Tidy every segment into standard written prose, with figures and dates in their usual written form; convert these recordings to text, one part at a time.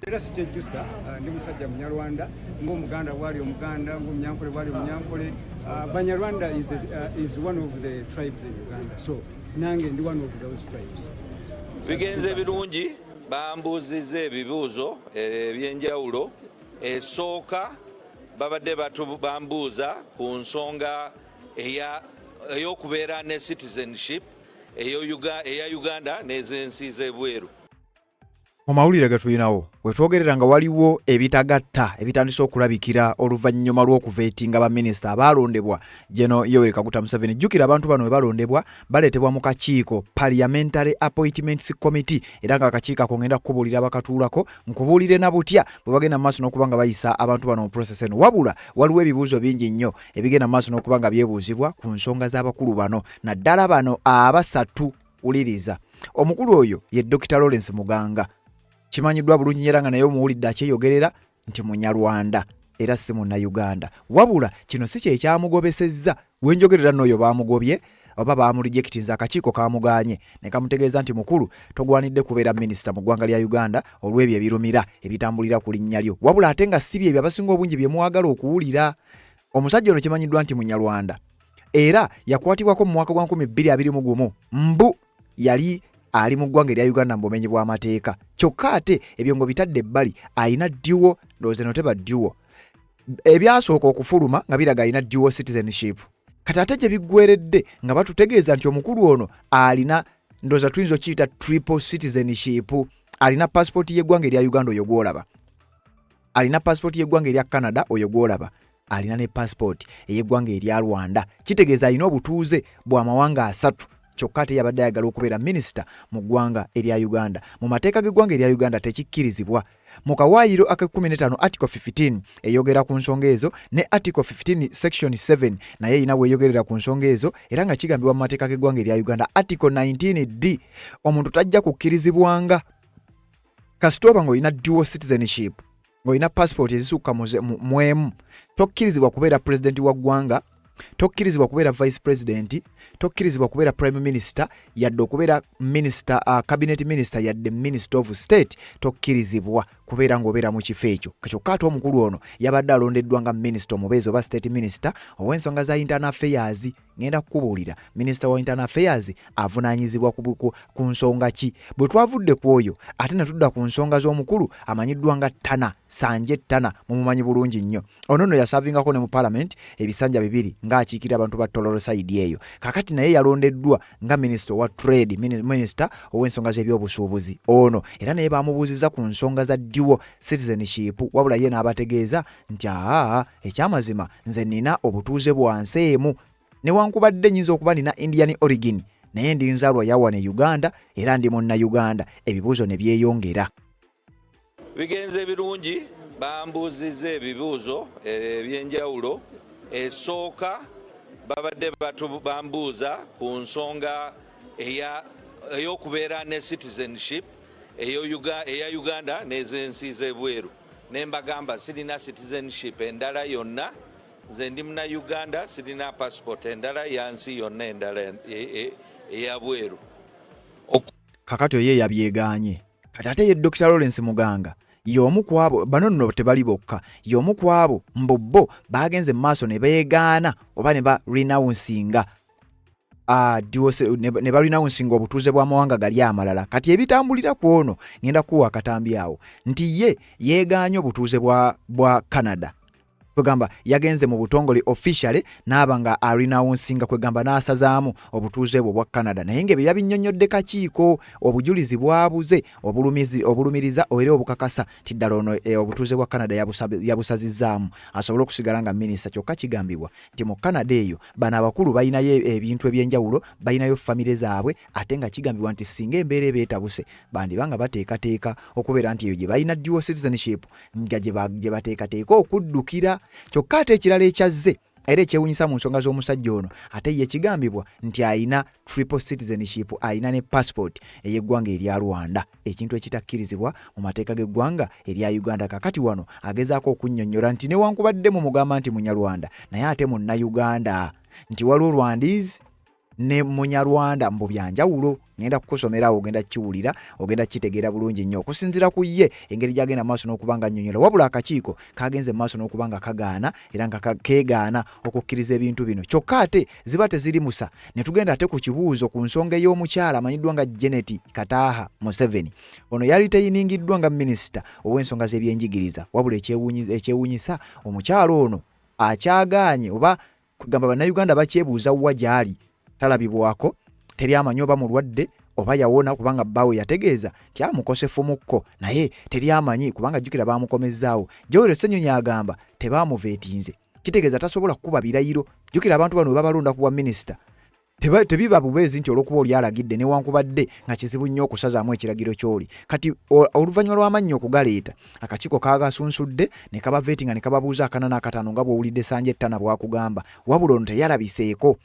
Era sikyejjusa ndi musajja Munyarwanda ng'Omuganda bwali Omuganda ng'Omunyankole bwali Omunyankole. Banyarwanda is one of the tribes in Uganda, so nange ndi one of those tribes. Bigenze birungi bambuuzizza ebibuuzo ebyenjawulo. Esooka babadde bambuuza ku nsonga ey'okubeera ne citizenship eya Uganda n'ez'ensi z'ebweru. Mu mawulire gatulinawo wetwogerera nga waliwo ebitagatta ebitandise okulabikira oluvannyuma lw'okuveetinga baminisita abalondebwa General Yoweri Kaguta Museveni. Jjukira abantu bano we balondebwa baleetebwa mu kakiiko Parliamentary Appointments Committee, era nga akakiiko ako ngenda kukubuulira bakatuulako nkubuulire na butya bwe bagenda mu maaso n'okuba nga bayisa abantu bano mu process eno. Wabula waliwo ebibuuzo bingi nnyo ebigenda mu maaso n'okuba nga byebuuzibwa ku nsonga z'abakulu bano, naddala bano abasatu. Uliriza, omukulu oyo ye Dr. Lawrence Muganga. Kimanyiddwa bulungi nnyo nga naye omuwulidde akyeyogerera nti Munyarwanda era si Munnayuganda. Wabula kino si kye kyamugobesezza. Wenjogerera n'oyo baamugobye oba baamulijekitinza, akakiiko kaamuganye ne kamutegeeza nti mukulu togwanidde kubeera minisita mu ggwanga lya Uganda olw'ebyo ebirumira ebitambulira ku linnya lyo. Wabula ate nga si byebyo abasinga obungi bye mwagala okuwulira. Omusajja ono kimanyiddwa nti Munyarwanda era yakwatibwako mu mwaka gwa 2021 mbu yali ali mu ggwanga erya Uganda mu bumenyi bw'amateeka. Kyokka ate ebyo ngo bitadde ebbali, ayina dual, ndowooza eno teba dual. Ebyasooka okufuluma nga biraga ayina dual citizenship. Kati ate gye biggweredde nga batutegeeza nti omukulu ono alina, ndowooza tuyinza okiyita triple citizenship. Alina passport y'eggwanga erya Uganda oyo gw'olaba, alina passport y'eggwanga erya Canada oyo gw'olaba, alina ne passport ey'eggwanga erya Rwanda. Kitegeeza alina obutuuze bw'amawanga asatu. Kyokka ate yabadde ayagala okubeera minisita mu ggwanga erya Uganda. Mu mateeka g'eggwanga erya Uganda tekikkirizibwa. Mu kawaayiro ake-15 article 15 eyogera ku nsonga ezo, ne article 15 section 7 naye erina weeyogerera ku nsonga ezo, era nga kigambibwa mu mateeka g'eggwanga erya Uganda article 19D omuntu tajja kukkirizibwanga kasitooba ng'olina dual citizenship, ng'olina passport ezisukka mu emu, tokkirizibwa kubeera pulezidenti wa ggwanga, tokkirizibwa kubeera vice president, tokkirizibwa kubeera prime minister, yadde okubeera minister, cabinet minister, yadde minister of state, tokkirizibwa kubeera ng'obeera mu kifo ekyo. Kyokka ate omukulu ono yabadde alondeddwa nga minister omubeezi oba state minister ow'ensonga za internal affairs. Ngenda kukubuulira minister wa internal affairs avunaanyizibwa ku nsonga ki. Bwe twavudde ku oyo ate ne tudda ku nsonga z'omukulu amanyiddwa nga Tana, Sanje Tana, mumumanyi bulungi nnyo. Ono nno yasavingako ne mu parliament ebisanja 2 ng'akiikira abantu ba Tororo side eyo. Kakati naye yalondeddwa nga minister wa trade, minister ow'ensonga z'ebyobusuubuzi ono, era naye baamubuuzizza ku nsonga za dual citizenship. Wabula ye n'abategeeza nti ekyamazima nze nina obutuuze bwansi emu, newankubadde nnyinza okuba nina Indian origin naye ndi nzaalwa yawa ne Uganda era ndi Munnayuganda. Ebibuuzo ne byeyongera. Bigenze birungi bambuuzizza ebibuuzo ebyenjawulo. Esooka babadde bambuuza ku nsonga ey'okubeera ne citizenship eya Uganda n'ez'ensi z'ebweru. Ne mbagamba sirina citizenship endala yonna, nze ndi Munnayuganda, sirina passport endala ya nsi yonna endala eya bweru. Kakati oyo yabyegaanye. Kati ate ye Dr. Lawrence Muganga y'omu ku abo, bano nno tebali bokka, y'omu ku abo mbobbo bagenze mu maaso ne beegaana oba ne ba renouncing ne balinawunsinga obutuuze bw'amawanga gali amalala. Kati ebitambulira ku ono ngenda kuwa akatambi awo nti ye yeegaanye obutuuze bwa Canada. Kwegamba yagenze mu butongole officially n'aba nga arinawunsinga, kwegamba n'asazaamu obutuuze bwo bwa Canada. Naye ng'ebyo yabinnyonnyodde kakiiko, obujulizi bwabuze obulumiriza era obukakasa nti ddala ono obutuuze bwa Canada yabusazizzaamu asobole okusigala nga minisita. Kyokka kigambibwa nti mu Canada eyo bano abakulu balinayo ebintu ebyenjawulo, balinayo famire zaabwe, ate nga kigambibwa nti singa embeera ebeetabuse bandibanga bateekateeka okubeera nti eyo gye balina dual citizenship nga gye bateekateeka okuddukira. Kyokka ate ekirala ekyazze era ekyewunyisa mu nsonga z'omusajja ono ate ye kigambibwa nti ayina triple citizenship, ayina ne passport ey'eggwanga erya Rwanda, ekintu ekitakkirizibwa mu mateeka g'eggwanga erya Uganda. Kakati wano agezaako okunnyonnyola nti newankubadde mu mugamba nti Munyarwanda naye ate Munnayuganda, nti waliwo Rwandese ne Munyarwanda mbu byanjawulo. Ngenda kukusomera ogenda kiwulira ogenda kitegeera bulungi nnyo okusinziira ku ye engeri gyagenda maaso n'okubanga nnyonnyola. Wabula akakiiko kagenze maaso n'okubanga kagaana era nga keegaana okukkiriza ebintu bino. Kyokka ate ziba teziri musa. Ne tugenda ate ku kibuuzo ku nsonga ey'omukyala amanyiddwa nga Janet Kataaha Museveni. Ono yali teyiningiddwa nga minisita ow'ensonga z'ebyenjigiriza. Wabula ekyewuunyisa omukyala ono akyagaanye oba kugamba bannayuganda bakyebuuza wa gy'ali talabibwako. Teri amanyi oba mulwadde oba yawona kubanga bbaawe yategeeza nti amukosefu mukko, naye teri amanyi kubanga jjukira baamukomezzaawo. Joel Ssenyonyi agamba tebaamuveetinze, kitegeeza tasobola kukuba birayiro. Jjukira abantu bano babalonda kuba minisita tebiba bubeezi nti olw'okuba oli alagidde newankubadde nga kizibu nnyo okusazaamu ekiragiro ky'oli. Kati oluvannyuma lw'amannyo okugaleeta akakiiko kaagasunsudde ne kabaveetinga ne kababuuza 4 na 5 nga bw'owulidde Sanja Ettana bw'akugamba. Wabula ono teyalabiseeko.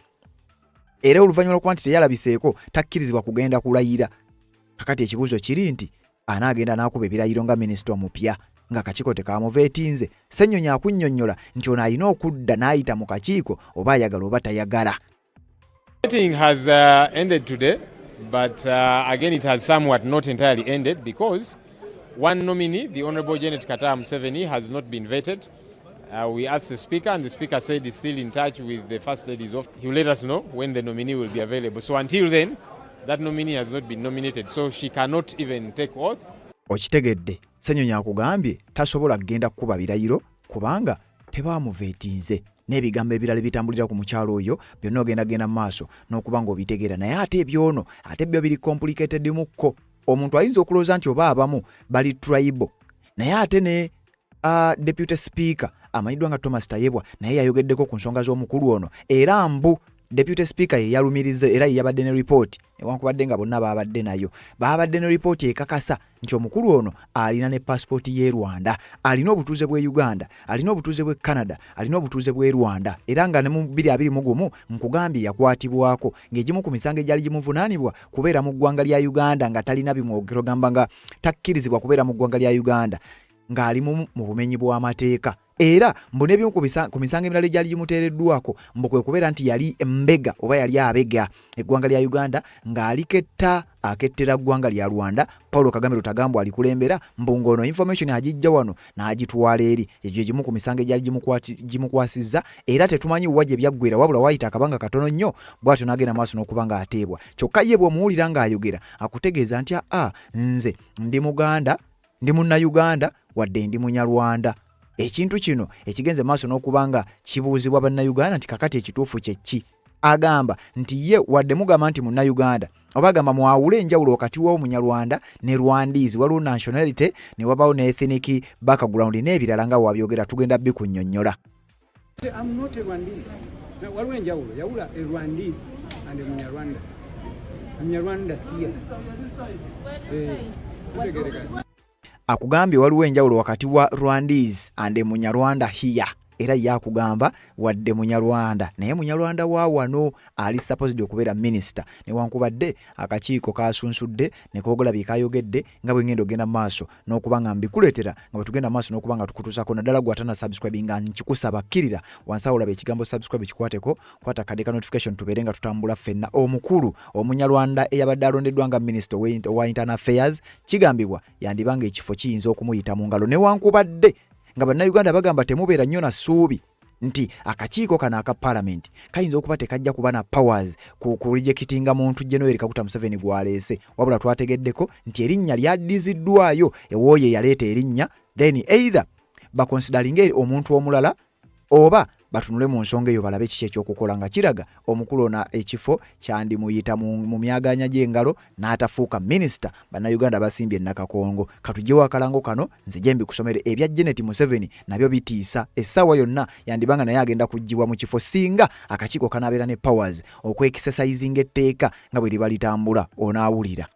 Era oluvannyuma lw'okuba nti teyalabiseeko takkirizibwa kugenda kulayira. Kakati ekibuuzo kiri nti anaagenda n'akuba ebirayiro nga minisita omupya nga akakiiko tekaamuveetinze. Ssenyonyi akunnyonnyola nti ono alina okudda n'ayita mu kakiiko oba ayagala oba tayagala. Voting has ended today, but again it has somewhat not entirely ended because one nominee, the Honourable Janet Kataaha Museveni, has not been vetted. We asked the Speaker, and the Speaker said he's still in touch with the First Lady's office. He will let us know when the nominee will be available. So until then, that nominee has not been nominated, so she cannot even take oath. Okitegedde, Ssenyonyi akugambye tasobola kugenda kukuba birayiro kubanga tebaamuveetinze. N'ebigambo ebirala bitambulira ku mukyalo oyo byonna ogenda maaso n'okuba ng'obitegeera. Naye ate ebyono ate byo biri complicated mukko. Omuntu ayinza okulowooza nti oba abamu bali tribal, naye ate ne Deputy Speaker amanyiddwa nga Thomas Tayebwa naye yayogeddeko ku nsonga z'omukulu ono, era mbu Deputy Speaker ye yalumiriza era ye yabadde ne report newankubadde nga bonna baabadde nayo. Baabadde ne report ekakasa nti omukulu ono alina ne passport y'e Rwanda, alina obutuuze bw'e Uganda, alina obutuuze bw'e Canada, alina obutuuze bw'e Rwanda, era nga ne mu 2021 nkugambye yakwatibwako ng'egimu ku misango egyali gimuvunaanibwa kubeera mu ggwanga lya Uganda nga talina bimwogero gamba nga takkirizibwa kubeera mu ggwanga lya Uganda ng'ali mu bumenyi bw'amateeka. Era mbone byo ku misango emirala egyali gimuteereddwako mbu kwe kubeera nti yali embega oba yali abega eggwanga lya Uganda ng'aliketta akettera ggwanga lya Rwanda. Paulo Kagame Rutagambo alikulembera mbu ng'ono information agijja wano n'agitwala eri. Egyo egimu ku misango egyali gimukwasizza era tetumanyi wa gye byaggwera, wabula waayita akabanga katono nnyo bw'atyo n'agenda maaso n'okuba ng'ateebwa. Kyokka ye bw'omuwulira ng'ayogera akutegeeza nti nze ndi Muganda, ndi Munnayuganda wadde ndi Munyarwanda. Ekintu kino ekigenze maaso n'okubanga kibuuzibwa bannayuganda nti kakati ekituufu kye ki. Agamba nti ye wadde mugamba nti Munnayuganda oba agamba mwawule enjawulo wakati w'Omunyarwanda ne Rwandizi, waliwo nationality ne wabaawo ne ethnic background n'ebirala nga wabyogera tugenda bikunnyonnyola. I'm not a Rwandese. Waliwo enjawulo yawula a Rwandese and a Munyarwanda. Munyarwanda here. Akugambye waliwo enjawulo wakati wa Rwandese and Munyarwanda here. Era yakugamba wadde Munyarwanda naye Munyarwanda wa wano ali supposed okubeera minister newankubadde akakiiko kasunsudde ne kogola bikayogedde nga bwe ngendo genda maaso n'okuba nga mbikuleetera nga bwe tugenda maaso n'okuba nga tukutuusako naddala gwatana subscribe nga nkikusaba kkirira wansi awo olaba ekigambo subscribe kikwateko kwata kadeka notification tubeere nga tutambula ffenna. Omukulu Omunyarwanda eyabadde alondeddwa nga minister wa internal affairs kigambibwa yandibanga ekifo kiyinza okumuyita mu ngalo newankubadde nga bannayuganda bagamba temubeera nnyo na ssuubi nti akakiiko kano aka parliament kayinza okuba tekajja kuba na powers ku rejectinga muntu Yoweri Kaguta Museveni gwaleese, wabula twategeddeko nti erinnya lyaddiziddwayo ewooyo eyaleeta erinnya then either bakonsidalinga omuntu omulala oba batunule mu nsonga eyo balabe kiki ekyokukola nga kiraga omukulu ona ekifo kyandimuyita mu myaganya gy'engalo n'atafuuka minisita. Bannayuganda basimbye Nakakongo. Katugyewo akalango kano nze gye mbikusomere ebya Janet Museveni nabyo bitiisa. Essaawa yonna yandibanga naye agenda kuggibwa mu kifo singa akakiiko kanaabeera ne powers okwekisesaizinga etteeka nga bwe liba litambula onaawulira.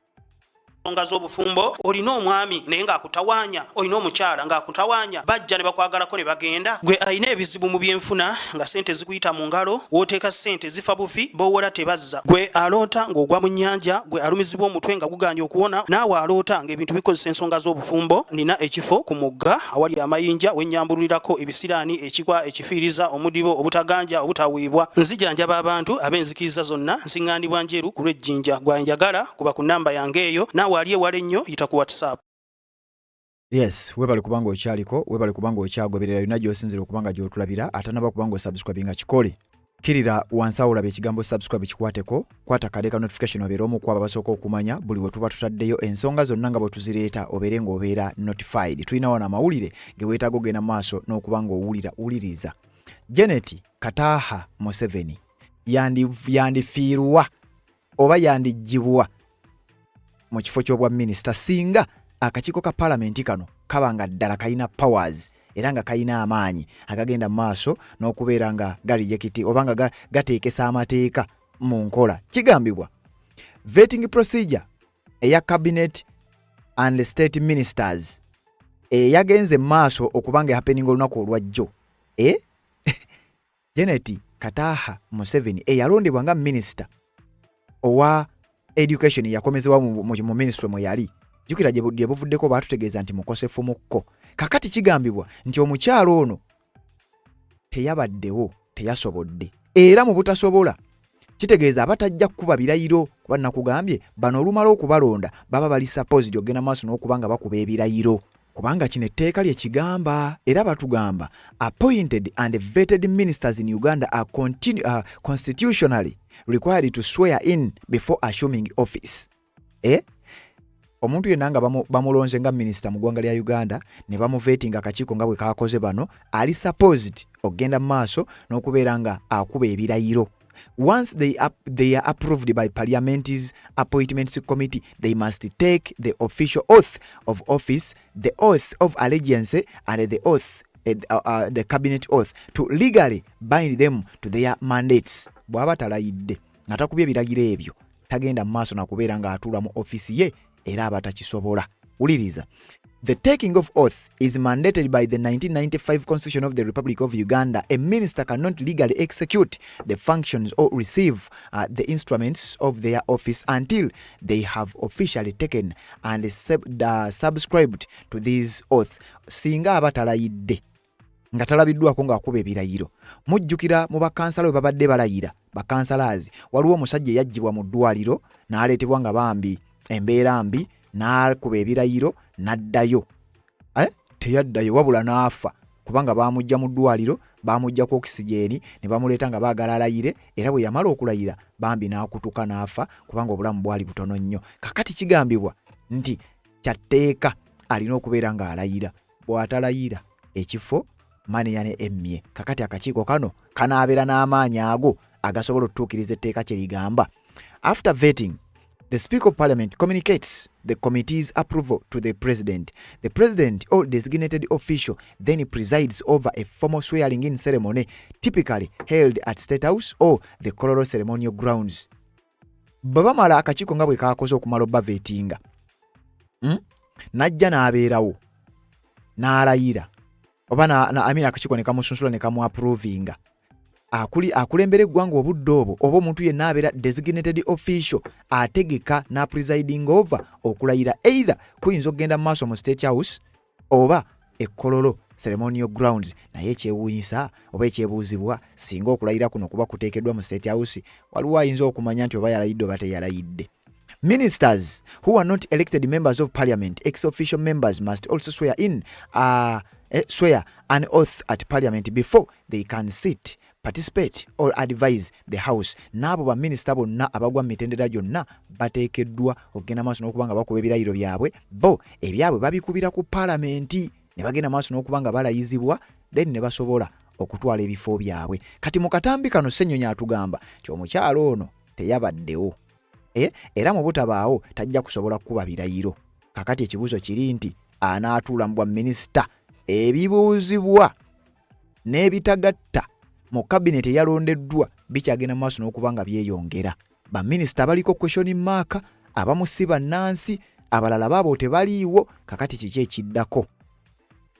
ensonga z'obufumbo olina omwami naye ng'akutawaanya olina omukyala ng'akutawaanya bajja ne bakwagalako ne bagenda gwe alina ebizibu mu byenfuna nga sente zikuyita mu ngalo wooteeka sente zifa bufi b'owola tebazza gwe aloota ng'ogwa mu nnyanja gwe alumizibwa omutwe nga guganja okuwona naawe aloota ng'ebintu bikozesa ensonga z'obufumbo nina ekifo ku mugga awali amayinja wennyambululirako ebisiraani ekikwa ekifiiriza omudibo obutaganja obutaweebwa nzijanjaba abantu ab'enzikiriza zonna nsiŋŋaanibwa njeru ku lw'ejjinja gwanjagala kuba ku nnamba yange eyo naawe ali ewala ennyo yita ku WhatsApp. Yes, webale kubanga okyaliko, webale kubanga okyagoberera yonna gy'osinzira okubanga gy'otulabira atanaba kubanga osubscribinga kikole. Kirira wansi awo olaba ekigambo subscribe kikwateko, kwata kale ka notification obeera omu ku abo abasooka okumanya buli we tuba tutaddeyo ensonga zonna nga bwe tuzireeta obeere ng'obeera notified. Tulina wano amawulire ge weetaaga ogenda maaso n'okubanga owuliriza. Janet Kataaha Museveni yandifiirwa oba yandigibwa mu kifo ky'obwa minisita singa akakiiko ka palamenti kano kabanga ddala kalina powers era nga kalina amaanyi agagenda maaso n'okubeera nga galijekiti oba nga gateekesa amateeka mu nkola. Kigambibwa vetting procedure eya cabinet and state ministers yagenze maaso okubanga happening olunaku olwajjo. Janet Kataaha Museveni yalondebwa nga minisita owa education yakomezebwa mu ministry mwe yali. Jukira gye buvuddeko baatutegeeza nti mukosefu mukko. Kakati kigambibwa nti omukyalo ono teyabaddewo, teyasobodde. Era mu butasobola kitegeeza abatajja kuba birayiro kuba nakugambye bano olumala okubalonda baba bali supposed ogenda maaso n'okubanga bakuba ebirayiro. Kubanga kino etteeka lye kigamba era batugamba appointed and vetted ministers in Uganda are constitutionally required to swear in before assuming office. Omuntu yenna nga bamulonze nga minisita mu ggwanga lya Uganda ne bamuvetinga akakiiko nga bwe kakoze bano ali supposed ogenda maaso n'okubeera nga akuba ebirayiro. Once they are approved by Parliament's Appointments Committee, they must take the official oath of office, the oath of allegiance, and the oath, the cabinet oath, to legally bind them to their mandates. Bw'aba talayidde nga takubye ebiragiro ebyo tagenda maaso na kubeera nga atuula mu ofisi ye era abatakisobola. Uliriza. The taking of oath is mandated by the 1995 Constitution of the Republic of Uganda. A minister cannot legally execute the functions or receive the instruments of their office until they have officially taken and subscribed to this oath. Singa abatalayidde nga talabiddwako ng'akuba ebirayiro. Mujjukira mu bakansala bwe babadde balayira, bakansalazi, waliwo omusajja eyaggyibwa mu ddwaliro n'aleetebwa nga bambi embeera mbi n'akuba ebirayiro n'addayo. Teyaddayo wabula n'afa kubanga baamujja mu ddwaliro, baamujja ku okisigeni ne bamuleeta nga baagala alayire era bwe yamala okulayira bambi n'akutuka n'afa kubanga obulamu bwali butono nnyo. Kakati kigambibwa nti kyatteeka alina okubeera nga alayira. Bw'atalayira ekifo maneya ne emmye. Kakati akakiiko kano kanaabeera n'amaanyi ago agasobola okutuukiriza etteeka kye ligamba. After vetting, the Speaker of Parliament communicates the committee's approval to the President. The President or designated official then presides over a formal swearing-in ceremony typically held at State House or the Kololo ceremonial grounds. Babamala akakiiko nga bwe kaakoze okumala obbavetinga. Najja n'abeerawo n'alayira oba amina akakiiko ne kamusunsula ne kamu approvinga. Akulembera eggwanga obudde obwo oba omuntu yenna abeera designated official ategeka na presiding over okulayira either kuyinza okugenda mu maaso mu State House oba Kololo ceremonial grounds. Naye ekyewuunyisa oba ekyebuuzibwa singa okulayira kuno kuba kuteekeddwa mu State House waliwo ayinza okumanya nti oba yalayidde oba teyalayidde. Ministers who are not elected members of Parliament, ex-official members must also swear an oath at Parliament before they can sit, participate or advise the House. N'abo ba minisita bonna abagwa mu mitendera gyonna bateekeddwa okugenda maaso n'okubanga bakuba ebirayiro byabwe bo ebyabwe babikubira ku palamenti ne bagenda maaso n'okubanga balayizibwa then ne basobola okutwala ebifo byabwe. Kati mu katambi kano Ssenyonyi atugamba nti omukyalo ono teyabaddewo era mu butabaawo tajja kusobola kuba birayiro. Kakati ekibuuzo kiri nti anaatuula mu bwa minisita ebibuuzibwa n'ebitagatta mu cabinet eyalondeddwa bikyagenda maaso n'okuba nga byeyongera. Baminisita baliko question mark, abamusiba Nancy, abalala baabo tebaliiwo. Kakati kiki ekiddako?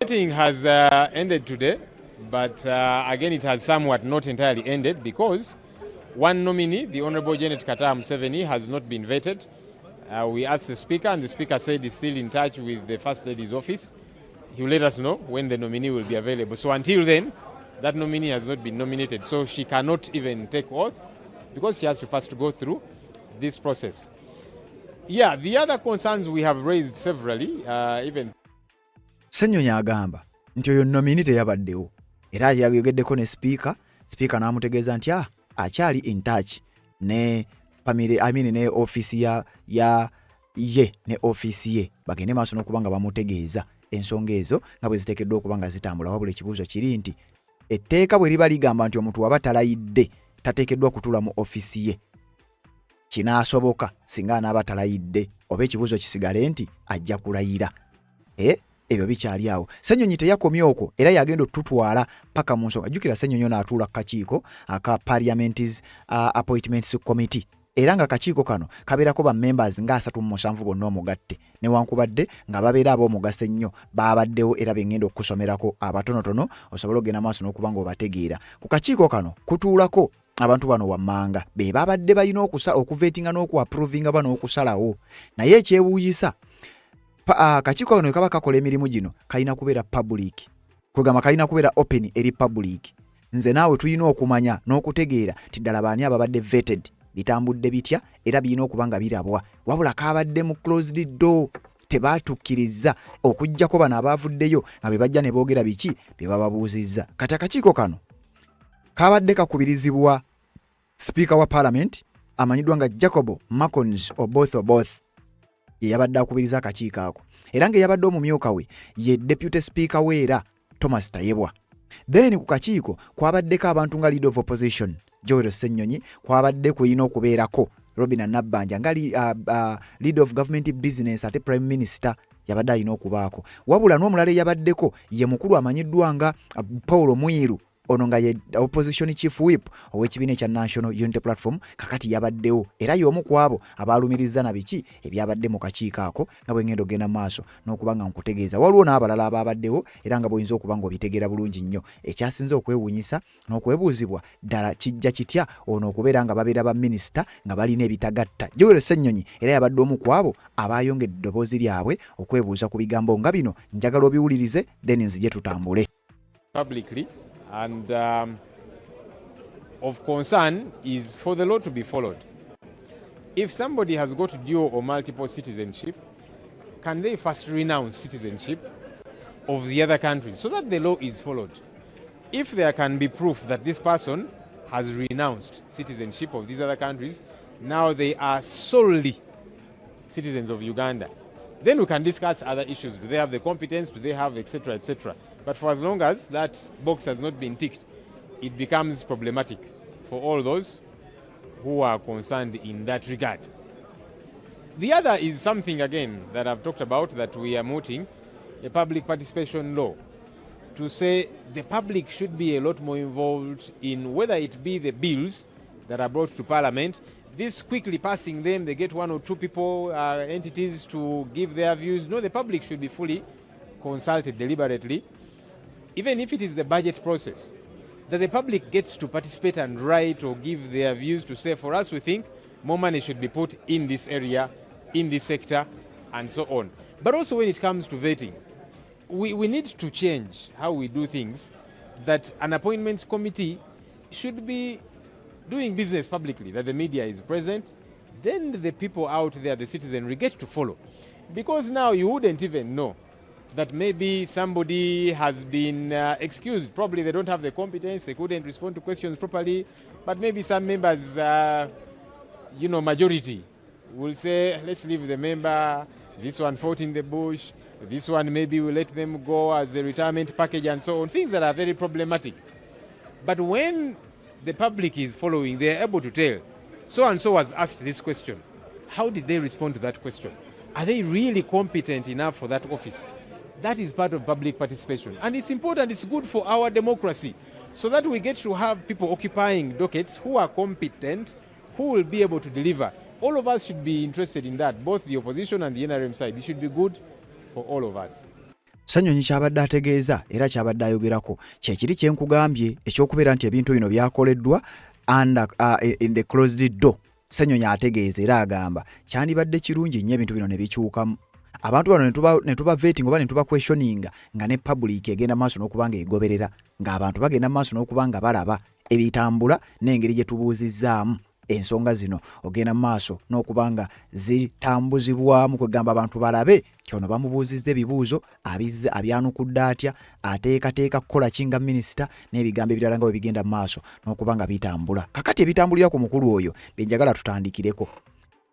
Voting has ended today, but again it has somewhat not entirely ended because one nominee, the Honourable Janet Kataa Museveni, has not been vetted. We asked the Speaker, and the Speaker said he's still in touch with the First Lady's office. He will let us know when the nominee will be available. So until then, that nominee has not been nominated. So she cannot even take oath because she has to first go through this process. Yeah, the other concerns we have raised severally, even Ssenyonyi agamba nti oyo nomini teyabaddewo era yayogeddeko ne speaker n'amutegeeza nti akyali in touch ne family ne office ya ye ne office ye bagende maaso n'okuba nga bamutegeeza ensonga ezo nga bwe ziteekeddwa okuba nga zitambula. Wabula ekibuuzo kiri nti etteeka bwe liba ligamba nti omuntu waba talayidde tateekeddwa kutuula mu office ye, kinaasoboka singa anaaba talayidde, oba ekibuuzo kisigale nti ajja kulayira. Ebyo bikyali awo. Ssenyonyi teyakomye okwo era yagenda otutwala paka mu nsonga. Jjukira Ssenyonyi n'atuula kakiiko aka Parliament's Appointments Committee era nga kakiiko kano kabeerako ba members nga 37 bonna omugatte newankubadde nga babeera ab'omugaso ennyo baabaddewo era bengenda okusomerako abatonotono osobola okugenda maaso n'okuba nga obategeera. Ku kakiiko kano kutuulako abantu bano wammanga be babadde balina okuvetinga n'okuapprovinga bano okusalawo. Naye ekyewuuyisa kakiiko kano kaba kakola emirimu gino kalina kubeera public, kwegamba kalina kubeera open eri public. Nze naawe tulina okumanya n'okutegeera ti ddala baani ababadde vetted, bitambudde bitya era birina okuba nga birabwa. Wabula kabadde mu closed door, tebaatukkiriza okujjako bano abaavuddeyo nga be bajja ne boogera biki bye bababuuzizza. Kati akakiiko kano kabadde kakubirizibwa Speaker wa Parliament amanyiddwa nga Jacob Makons Oboth ye yabadde akubiriza akakiiko ako era nga yabadde omumyuka we ye Deputy Speaker weera Thomas Tayebwa. Then ku kakiiko kwabaddeko abantu nga Leader of Opposition Joel Ssenyonyi, kwabadde kuyina okubeerako Robina Nabbanja nga Leader of Government Business ate Prime Minister yabadde alina okubaako. Wabula n'omulala yabaddeko ye mukulu amanyiddwa nga Paul Mwiru, ono nga ye Opposition Chief Whip ow'ekibiina ekya National Unity Platform, kakati yabaddewo era y'omu ku abo abaalumiriza na biki ebyabadde mu kakiiko ako nga bwengenda ogenda maaso n'okuba nga nkutegeeza. Waliwo n'abalala abaabaddewo era nga bw'oyinza okuba ng'obitegeera bulungi nnyo. Ekyasinze okwewuunyisa n'okwebuuzibwa ddala kijja kitya ono okubeera nga babeera ba minisita nga balina ebitagatta. Joel Ssenyonyi era yabadde omu ku abo abaayongedde eddoboozi lyabwe okwebuuza ku bigambo nga bino. Njagala obiwulirize then nzije tutambule. Publicly. And of concern is for the law to be followed. If somebody has got dual or multiple citizenship, can they first renounce citizenship of the other countries so that the law is followed? If there can be proof that this person has renounced citizenship of these other countries, now they are solely citizens of Uganda, then we can discuss other issues. Do they have the competence? Do they have etc., etc.? But for as long as that box has not been ticked, it becomes problematic for all those who are concerned in that regard. The other is something, again, that I've talked about, that we are mooting, a public participation law, to say the public should be a lot more involved in whether it be the bills that are brought to Parliament. This quickly passing them, they get one or two people, entities to give their views. No, the public should be fully consulted deliberately. Even if it is the budget process, that the public gets to participate and write or give their views to say, for us, we think more money should be put in this area, in this sector, and so on. But also when it comes to vetting, we need to change how we do things, that an appointments committee should be doing business publicly, that the media is present, then the people out there, the citizenry, get to follow. Because now you wouldn't even know that maybe somebody has been excused. Probably they don't have the competence, they couldn't respond to questions properly, but maybe some members, majority, will say, let's leave the member, this one fought in the bush, this one maybe we'll let them go as a retirement package and so on, things that are very problematic. But when the public is following, they are able to tell, so-and-so was asked this question. How did they respond to that question? Are they really competent enough for that office? That is part of public participation. And it's important, it's good for our democracy, so that we get to have people occupying dockets who are competent, who will be able to deliver all of us should be interested in that, both the opposition and the NRM side. It should be good for all of us. Sanyonyi kyabadde ategeeza era kyabadde ayogerako kyekiri kyenkugambye ekyokubeera nti ebintu bino byakoleddwa in the closed door. Sanyonyi ategeeza era agamba kyandibadde kirungi nnyo ebintu bino ne bikyukamu. Abantu bano ne tuba vetting oba ne tuba questioning nga ne public egenda maaso n'okuba nga egoberera ng'abantu bagenda maaso n'okuba nga balaba ebitambula n'engeri gye tubuuzizzaamu ensonga zino ogenda maaso n'okuba nga zitambuzibwamu kwegamba abantu balabe kyono bamubuuzizza ebibuuzo abyanukudde atya ateekateeka kukola kinga minisita n'ebigambo ebirala nga bwe bigenda maaso n'okuba nga bitambula. Kakati ebitambulira ku mukulu oyo benjagala tutandikireko.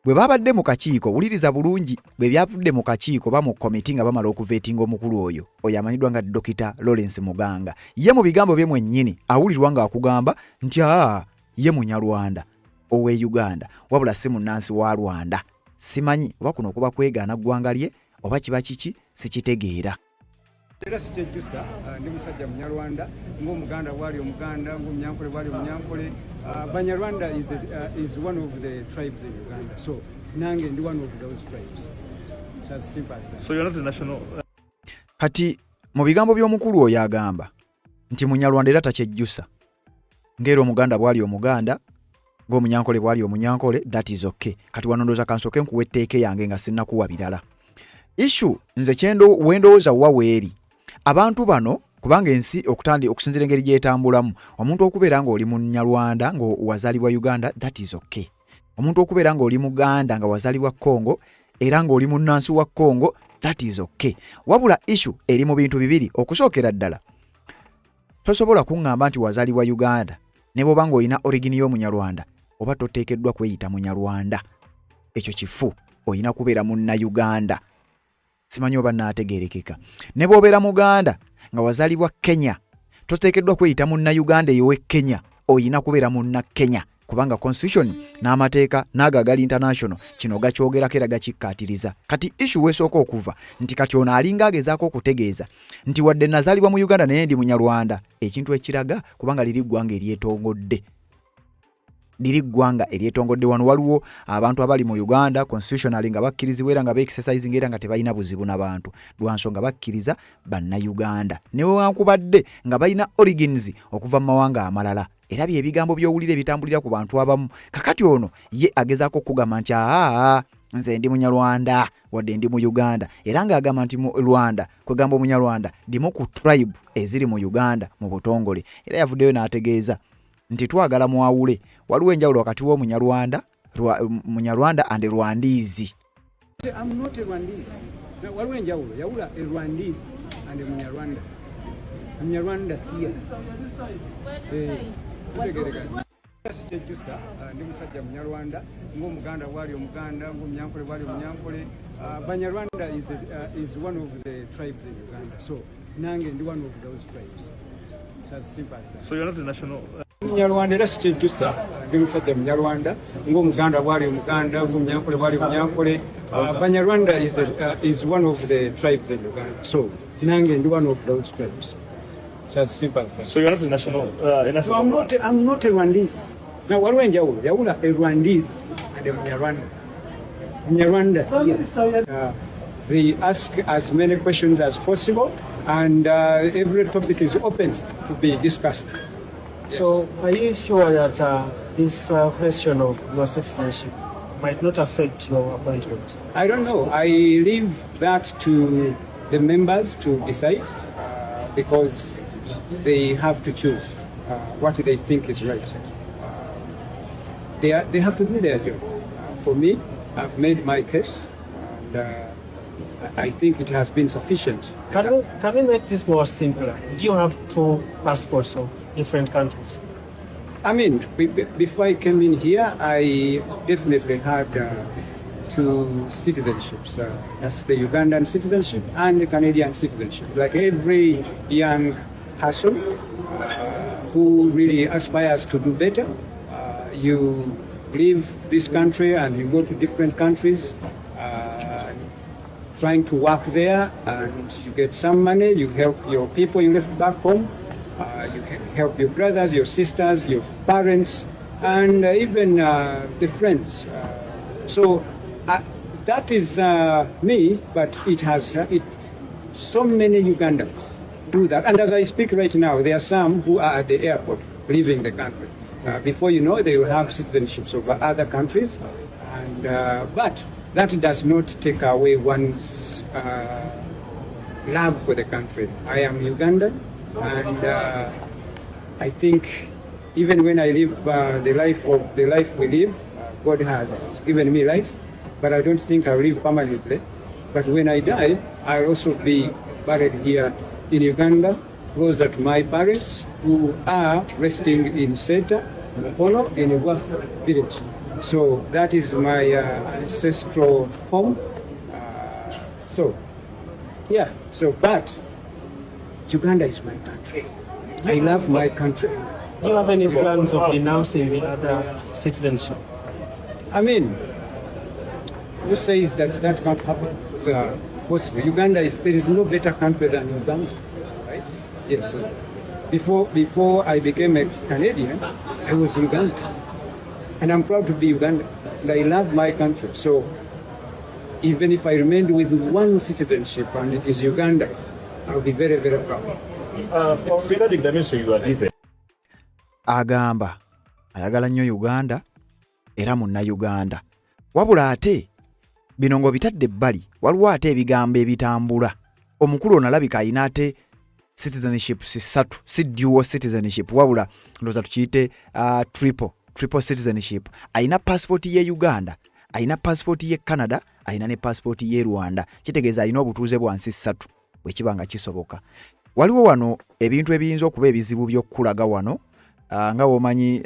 Bwe babadde mu kakiiko wuliriza bulungi bwe byavudde mu kakiiko ba mu komiti nga bamala okuvetinga omukulu oyo amanyiddwa nga Dr. Lawrence Muganga ye mu bigambo bye mwennyini awulirwa nga akugamba nti ye Munyarwanda owe Uganda wabula si munnansi wa Rwanda. Simanyi oba kuno okuba kwegaana ggwanga lye oba kiba kiki sikitegeera. Era sikyejjusa ndi musajja Munyarwanda ng'Omuganda bwali Omuganda ng'Omunyankole bwali Omunyankole. Banyarwanda is one of the tribes in Uganda, so nange ndi one of those tribes. So as simple as that. So you're not a national. Kati mu bigambo by'omukulu oyo agamba nti Munyarwanda era takyejjusa ng'era Omuganda bwali Omuganda ng'Omunyankole bwali Omunyankole, that is okay. Kati wanondoza kansoke nkuwa etteeka yange nga sinnakuwa birala. Issue nze wendowooza wa weeri abantu bano kubanga ensi okusinzira engeri gyetambulamu omuntu okubeera nga oli Munyarwanda nga wazalibwa Uganda, that is okay. Omuntu okubeera nga oli Muganda nga wazalibwa Congo era nga oli munnansi wa Congo, that is okay. Wabula issue eri mu bintu bibiri. Okusookera ddala tosobola kuŋŋamba nti wazalibwa Uganda ne bw'oba nga olina origini y'Omunyarwanda oba toteekeddwa kweyita Munyarwanda. Ekyo kifu, olina kubeera Munna-Uganda. Simanyi oba naategeerekeka. Ne bw'obeera Muganda nga wazalibwa Kenya toteekeddwa kweyita Munna-Uganda eyowe Kenya, olina kubeera Munna-Kenya kubanga constitution n'amateeka n'agagali international kino gakyogerako era gakikkaatiriza. Kati issue weesooka okuva nti kati ono alinga agezaako okutegeeza nti wadde nazaalibwa mu Uganda naye ndi Munyarwanda, ekintu ekiraga kubanga liri ggwanga eryetongodde. Liri ggwanga eryetongodde. Wano waliwo abantu abali mu Uganda constitutionally nga bakkirizibwa era nga beexercising era nga tebalina buzibu n'abantu lwa nsonga bakkiriza banna-Uganda newankubadde nga balina origins okuva mu mawanga amalala. Era bye ebigambo by'owulira ebitambulira ku bantu abamu. Kakati ono ye agezaako okugamba nti nze ndi Munyarwanda wadde ndi mu Uganda era ng'agamba nti mu Rwanda kwegamba Omunyarwanda ndimu ku tribe eziri mu Uganda mu butongole. Era yavuddeyo n'ategeeza nti twagala mwawule, waliwo enjawulo wakati w'Omunyarwanda and Rwandizi. I'm not a Rwandese. Waliwo enjawulo yawula a Rwandese and a Munyarwanda. Munyarwanda here. Sikyejjusa ndi musajja Munyarwanda ng'Omuganda bwali Omuganda ng'Omunyankole bwali Omunyankole. Banyarwanda is one of the tribes in Uganda, so nange ndi one of those tribes. So as simple as that. So you're not a national. Munyarwanda era sikyejjusa ndi musajja Munyarwanda ng'Omuganda bwali Omuganda ng'Omunyankole bwali Omunyankole. Banyarwanda is one of the tribes in Uganda, so nange ndi one of those tribes. So as simple as that. So you're not a national. So I'm not a Rwandese. Now waliwo enjawulo yawula a Rwandese and a Munyarwanda. Munyarwanda here. They ask as many questions as possible, and every topic is open to be discussed. So, are you sure that this question of your citizenship might not affect your appointment? I don't know. I leave that to the members to decide because they have to choose what they think is right. They have to do their job. For me, I've made my case, and I think it has been sufficient. Can we make this more simpler? Do you have 2 passports of different countries? I mean, before I came in here, I definitely had 2 citizenships. That's the Ugandan citizenship and the Canadian citizenship. Like every young person who really aspires to do better, you leave this country and you go to different countries, trying to work there, and you get some money, you help your people you left back home, you can help your brothers, your sisters, your parents, and even the friends So that is me, but it has so many Ugandans do that. And as I speak right now, there are some who are at the airport leaving the country. Before you know, they will have citizenships of other countries. And, but that does not take away one's love for the country. I am Ugandan, and I think even when I live the life we live, God has given me life, but I don't think I'll live permanently. But when I die, I'll also be buried here in Uganda, closer to my parents, who are resting in Seta, Polo, in Ugwa village. So that is my ancestral home. But Uganda is my country. I love my country. Do you have any plans of renouncing the other citizenship? I mean, who says that can't happen? It's possible. There is no better country than Uganda, right? Yes. Before I became a Canadian, I was Ugandan. And I'm proud to be Ugandan. And I love my country. So even if I remained with one citizenship and it is Uganda, I'll be very, very proud. Regarding the ministry you are leaving. Agamba ayagala nnyo Uganda era munna Uganda. Wabula ate bino ngo bitadde ebbali, waliwo ate ebigambo ebitambula. Omukulu ono alabika ayina ate citizenship sisatu, si dual citizenship, wabula ndoza tukiyite triple citizenship. Ayina passport ye Uganda, ayina passport ye Canada, ayina ne passport ye Rwanda. Kitegeeza ayina obutuuze bwansi ssatu bwekibanga kisoboka. Waliwo wano ebintu ebiyinza okuba ebizibu by'okulaga wano. Nga womanyi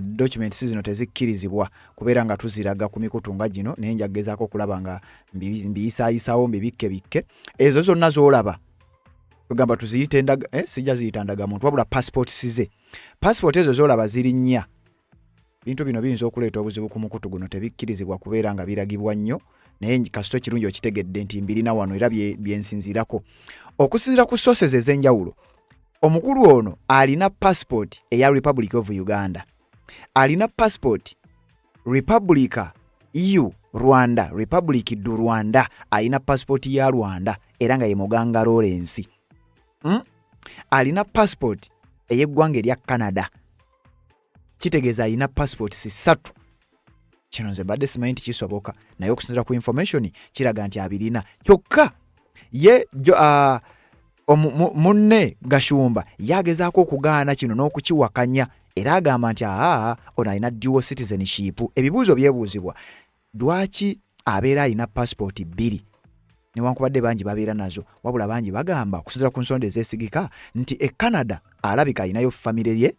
documents zino tezikkirizibwa kubeera nga tuziraga ku mikutu nga gino, naye njagezaako okulaba nga mbiyisaayisawo mbibikke. Ezo zonna z'olaba tugamba tuziyite sijja ziyita ndagamuntu, wabula passport size. Passport ezo z'olaba ziri nnya. Bintu bino biyinza okuleeta obuzibu ku mukutu guno, tebikkirizibwa kubeera nga biragibwa nnyo, naye kasito kirungi okitegedde nti mbirina wano era byensinzirako. Okusinziira ku sources ez'enjawulo, omukulu ono alina passport eya Republic of Uganda, alina passport Republica EU Rwanda, Republic du Rwanda, alina passport ya Rwanda era nga ye Muganga Lawrence. Alina passport ey'eggwanga erya Canada. Kitegeeza alina passport sisatu. Kino nze mbadde simanyi nti kisoboka, naye okusinziira ku information kiraga nti abirina. Kyokka ye munne Gashumba yagezaako okugaana kino n'okukiwakanya era agamba nti ono alina dual citizenship. Ebibuuzo byebuuzibwa, lwaki abeera alina passport bbiri newankubadde bangi babeera nazo, wabula bangi bagamba okusinziira ku nsonda ezeesigika nti Canada alabika alinayo famire ye,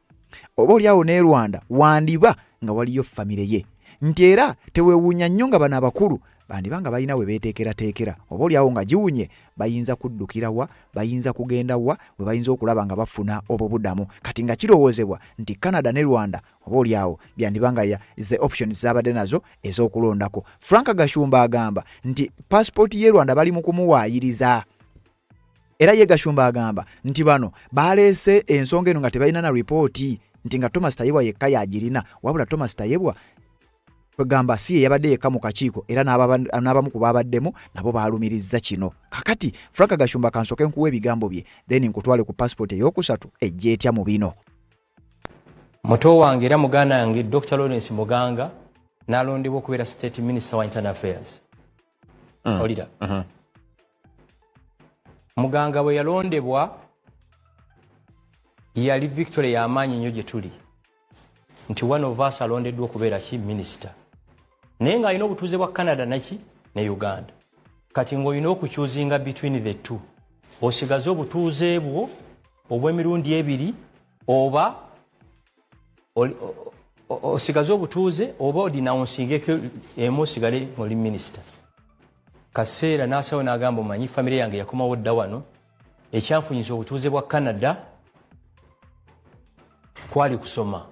oba oliawo ne Rwanda wandiba nga waliyo famire ye, nti era teweewuunya nnyo nga bano abakulu bandibanga balina we beeteekerateekera, oba oliawo nga giwunye bayinza kuddukira wa, bayinza kugenda wa, we bayinza okulaba nga bafuna obubuddamu. Kati nga kirowoozebwa nti Canada ne Rwanda oba oliawo byandibanga ze options zabadde nazo ez'okulondako. Frank Gashumba agamba nti passport ye Rwanda bali mu kumuwaayiriza. Era ye Gashumba agamba nti bano baleese ensonga eno nga tebalina na ripooti, nti nga Thomas Tayebwa yekka yagirina, wabula Thomas Tayebwa kwegamba si yabadde yekka mu kakiiko era n'abamu ku babaddemu nabo baalumiriza kino. Kakati Frank Gashumba kansooke nkuwa ebigambo bye, then nkutwale ku passport ey'okusatu ejja etya mu bino. Muto wange era muganda yange Dr. Lawrence Muganga n'alondebwa okubeera State Minister wa Internal Affairs. Olira. Muganga bwe yalondebwa yali Victoria y'amaanyi nnyo gye tuli, nti one of us alondeddwa okubeera ki minister, naye nga alina obutuuze bwa Canada ne Uganda. Kati ng'olina okukyuzinga between the two, osigaze obutuuze bwo obw'emirundi ebiri, oba osigaze obutuuze oba odinawunsingeko emu osigale ng'oli minister. Kaseera n'asawo n'agamba omanyi famire yange yakomawo dda wano, ekyanfunyisa obutuuze bwa Canada kwali kusoma.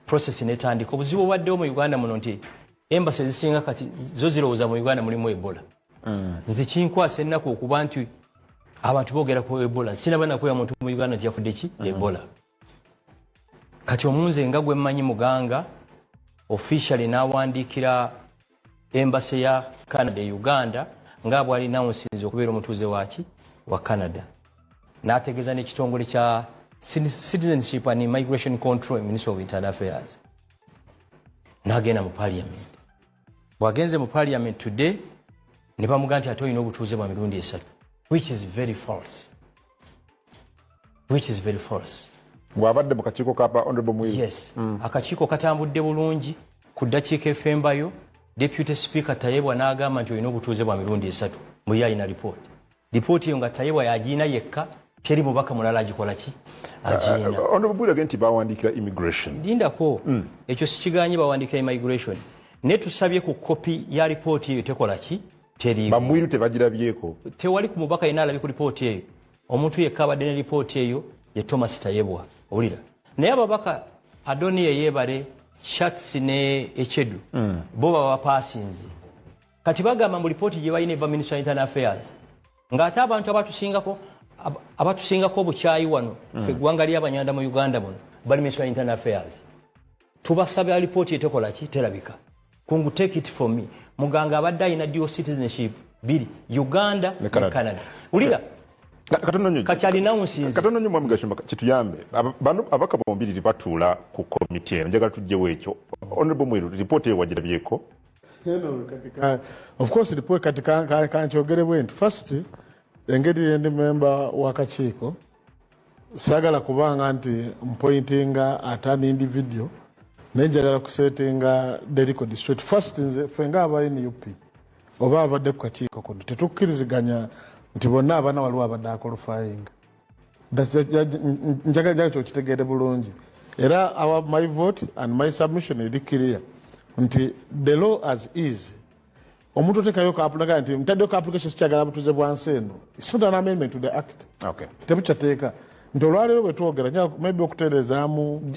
Process netandika. Obuzibu obwaddewo mu Uganda muno nti embassy ezisinga kati zo zirowooza mu Uganda mulimu Ebola. Nze kinkwasa ennaku okuba nti abantu boogera ku Ebola, sinaba nakuya muntu mu Uganda nti yafudde ki Ebola. Kati omunze nga gwe mmanyi Muganga officially n'awandiikira embassy ya Canada e Uganda nga bwali announced okubeera omutuuze wa Canada. N'ategeeza n'ekitongole kya Citizenship and Immigration Control Ministry of Internal Affairs. N'agenda mu Parliament. Bw'agenze mu Parliament today ne bamugamba nti ate olina obutuuze bwa mirundi 3, which is very false. Bw'abadde mu kakiiko ka Honorable Muyiru. Yes. Akakiiko katambudde bulungi ku ddakiika efembayo Deputy Speaker Tayebwa n'agamba nti olina obutuuze bwa mirundi 3 mu yalina report. Report eyo nga Tayebwa yagiina yekka teri mubaka mulala agikola ki? Agiina. Honorable Muyiru agenti bawandiikira immigration. Lindako ekyo sikiganye bawandiikira immigration. Ne tusabye ku kopi ya report eyo tekola ki? Teri. Ba Muyiru tebagirabyeko. Tewali ku mubaka yenna alabye ku report eyo. Omuntu yekka abadde ne report eyo ye Thomas Tayebwa. Owulira. Naye ababaka Adoni Yebare, Shatsi ne Echedu bo baba passinze. Kati bagamba mu report gye bayina eva Ministry of Internal Affairs. Ng'ate abantu abatusingako obukyayi wano ffe eggwanga ly'Abanyanda mu Uganda muno bali Ministry of Internal Affairs. Tubasabye report etekola ki? Terabika. Kungu take it from me. Muganga abadde ayina dual citizenship biri Uganda ne Canada. Owulira. Katono nyo mwami Gashumba kituyambe bano abaka bombiri batuula ku committee eno njagala tujjewo ekyo. Honorable Muyiru report eyo wagirabyeko? Of course report katika kanchogere bwenti first engeri yendi member wakakiiko sagala kubanga nti mpointinga atani individual nenjagala kusetinga the record straight. First nze fenga abaini UP oba abadde ku kakiiko kuno tetukkiriziganya nti bonna abaana waliwo abadde akolufaying. Njagala kyo kitegeere bulungi era my vote and my submission is clear nti the law as is omuntu otekayo ka application nti mtadde ka application kyagala butuze bwansi eno. It's not an amendment to the act. Okay. Tebuchateeka nti olwaleero bwe twogera nya maybe okutereezaamu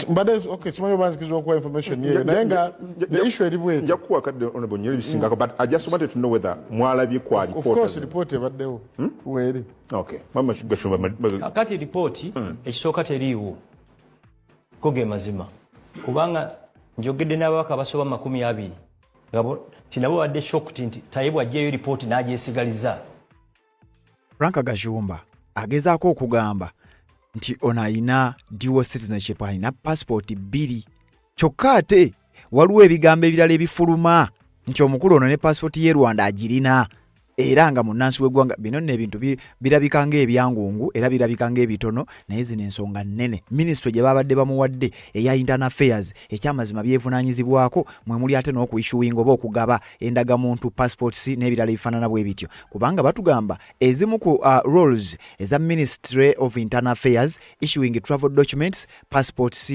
mbadde okay simanyi banzikizwa okuwa information yeyo naye nga the issue eri bweti nja kuwa kadde Honorable Nyeri bisingako but I just wanted to know whether mwalabye kwa report. Of course report ebaddewo weeri. Okay. Mama Gashumba kati report ekisooka teriiwo koge mazima kubanga njogedde n'ababaka abasoba 20 ngabo tinabo badde shocked nti Tayebwa ajjeyo report n'agyesigaliza. Frank Gashumba agezaako okugamba nti ono ayina dual citizenship, ayina passport 2 kyokka ate waliwo ebigambo ebirala ebifuluma nti omukulu ono ne passport y'e Rwanda agirina era nga munnansi w'eggwanga. Bino nno ebintu birabika ng'ebyangungu era birabika ng'ebitono naye zino ensonga nnene. Ministry gye babadde bamuwadde eya Internal Affairs ekyamazima byevunaanyizibwako mwe muli ate n'okuyishuwinga oba okugaba endagamuntu passports n'ebirala ebifaanana bwe bityo kubanga batugamba ezimu ku roles eza Ministry of Internal Affairs issuing travel documents, passports,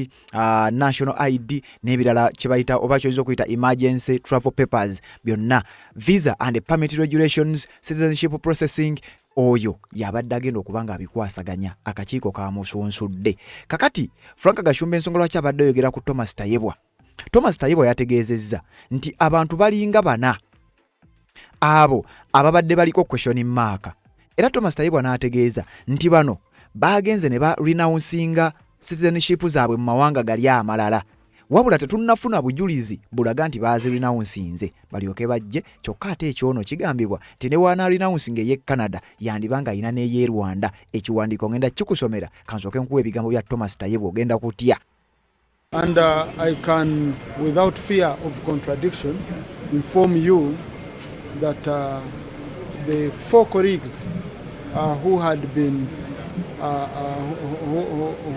national ID n'ebirala kye bayita oba kyoyinza okuyita emergency travel papers byonna visa and permit regulations, citizenship processing, oyo yabadde agenda okubanga abikwasaganya akakiiko kamusunsudde. Kakati Frank Gashumba ensonga lwaki abadde oyogera ku Thomas Tayebwa. Thomas Tayebwa yategeezezza nti abantu balinga 4 abo ababadde baliko question mark era Thomas Tayebwa n'ategeeza nti bano bagenze ne ba renouncing citizenship zaabwe mu mawanga gali amalala wabula tetunnafuna bujulizi bulaga nti baazi renouncing balyoke bajje kyokka ate ekyono kigambibwa nti ne wana renouncing ye Canada yandibanga ayina n'eye Rwanda. Ekiwandiiko ngenda kikusomera kansooke nkuwa ebigambo bya Thomas Tayebwa ogenda kutya. And I can without fear of contradiction inform you that the 4 colleagues who had been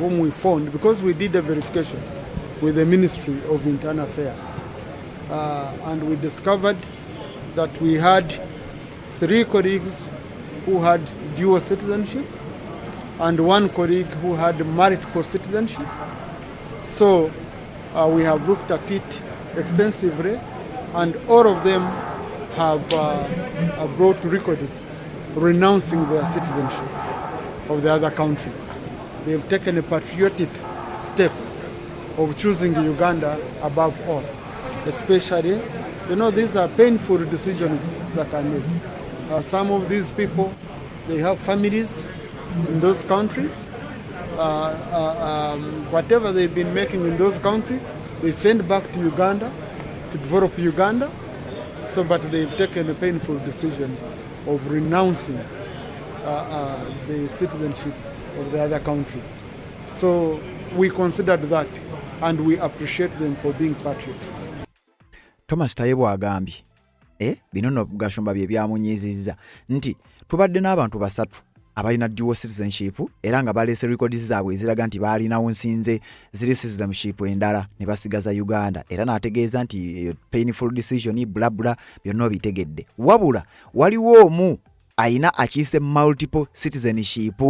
whom we found because we did a verification with the Ministry of Internal Affairs and we discovered that we had 3 colleagues who had dual citizenship and 1 colleague who had multiple citizenship. So we have looked at it extensively and all of them have brought records renouncing their citizenship of the other countries. They've taken a patriotic step of choosing Uganda above all, especially, these are painful decisions that are made. Some of these people, they have families in those countries. Whatever they've been making in those countries, they send back to Uganda to develop Uganda. So, but they've taken a painful decision of renouncing the citizenship of the other countries. So we considered that and we appreciate them for being patriots. Thomas Tayebwa agambye bino nno Gashumba bye byamunyizizza nti tubadde n'abantu basatu abalina dual citizenship era nga baleese records zaabwe eziraga nti baalinawo nsinze ziri citizenship endala ne basigaza Uganda era n'ategeeza nti painful decision bla bla byonna bitegedde wabula waliwo omu aina akiise multiple citizenship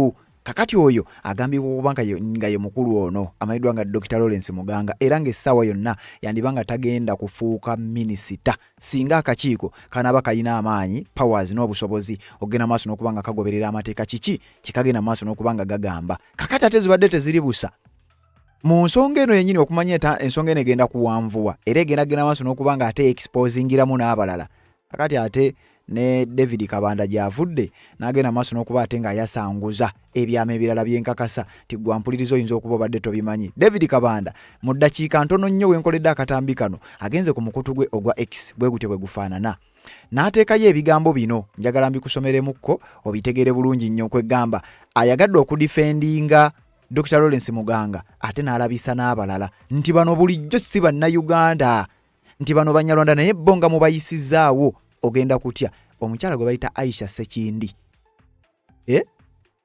kakati oyo agambibwa okuba nga ye mukulu ono amayiddwa nga Dr. Lawrence Muganga era ng'essaawa yonna yandibanga tagenda kufuuka minisita singa akakiiko kanaba kayina amaanyi powers n'obusobozi okugenda maaso n'okuba nga kagoberera amateeka kiki kikagenda maaso n'okuba nga gagamba kakati ate zibadde teziri busa mu nsonga eno yennyini okumanya ensonga eno egenda kuwanvuwa era egenda maaso n'okuba nga ate exposingiramu n'abalala kakati ate ne David Kabanda gyavudde n'agenda maaso n'okuba ate nga yasanguza ebyama ebirala byenkakasa ti gwa mpulirizo oyinza okuba obadde tobimanyi. David Kabanda mu ddakiika ntono nnyo wenkoledde akatambi kano agenze ku mukutu gwe ogwa X bwe gutyo bwe gufaanana n'ateekayo ebigambo bino njagala mbikusomeremukko obitegere bulungi nnyo kwegamba ayagadde okudifendinga Dr. Lawrence Muganga ate n'alabisa n'abalala nti bano bulijjo si bannayuganda nti bano Banyarwanda naye bo nga mubayisizaawo ogenda kutya omukyala gwe bayita Aisha Sekindi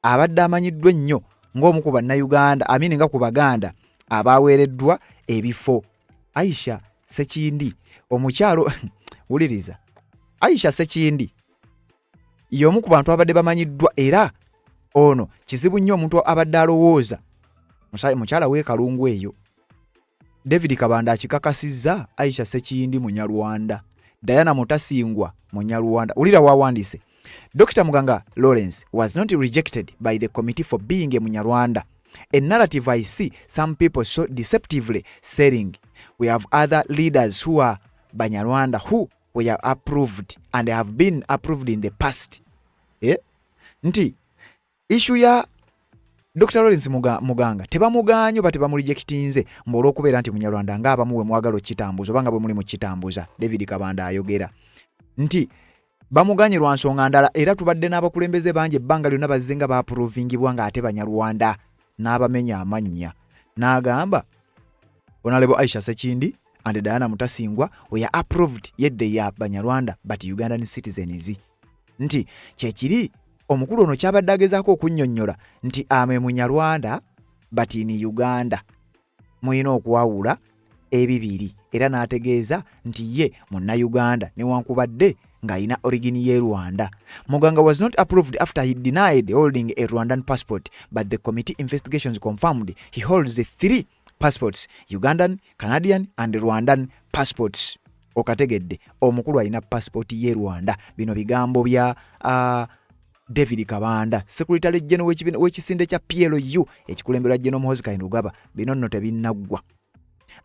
abadde amanyiddwa ennyo ng'omu ku bannayuganda amini nga ku Baganda abaaweereddwa ebifo. Aisha Sekindi omukyalo wuliriza Aisha Sekindi y'omu ku bantu abadde bamanyiddwa era ono kizibu nnyo omuntu abadde alowooza mukyala w'e Kalungu eyo. David Kabanda akikakasizza Aisha Sekindi Munyarwanda, Diana Mutasingwa Munyarwanda. Ulira wawandise Dr. Muganga Lawrence was not rejected by the committee for being a Munyarwanda, a narrative I see some people so deceptively selling. We have other leaders who are Banyarwanda who were approved and have been approved in the past. Nti issue ya Dr. Lawrence Muganga tebamuganyo bati bamurejectinze mbolo okubeera nti Munyarwanda ngaba muwe mwagalo kitambuzo banga bwe muri mu kitambuza. David Kabanda ayogera nti bamuganyirwa nsonga ndala era tubadde n'abakulembeze banje ebbanga lyonna bazzenga baaprovingibwa nga ate Banyarwanda n'abamenya amannya n'agamba Honorable Aisha Sekindi and Diana Mutasingwa were approved yet they are Banyarwanda but Ugandan citizens. Nti kyekiri omukulu ono kyabadde agezaako okunnyonnyola nti ame Munyarwanda but in Uganda muyina okuwawula ebibiri era n'ategeeza nti ye Munnayuganda newankubadde ng'ayina origini ye Rwanda. Muganga was not approved after he denied holding a Rwandan passport, but the committee investigations confirmed he holds the 3 passports, Ugandan, Canadian and Rwandan passports. Okategedde omukulu ayina passport ye Rwanda. Bino bigambo bya David Kabanda, Secretary General w'ekisinde kya PLU ekikulemberwa General Muhoozi Kainerugaba. Bino nno tebinnagwa.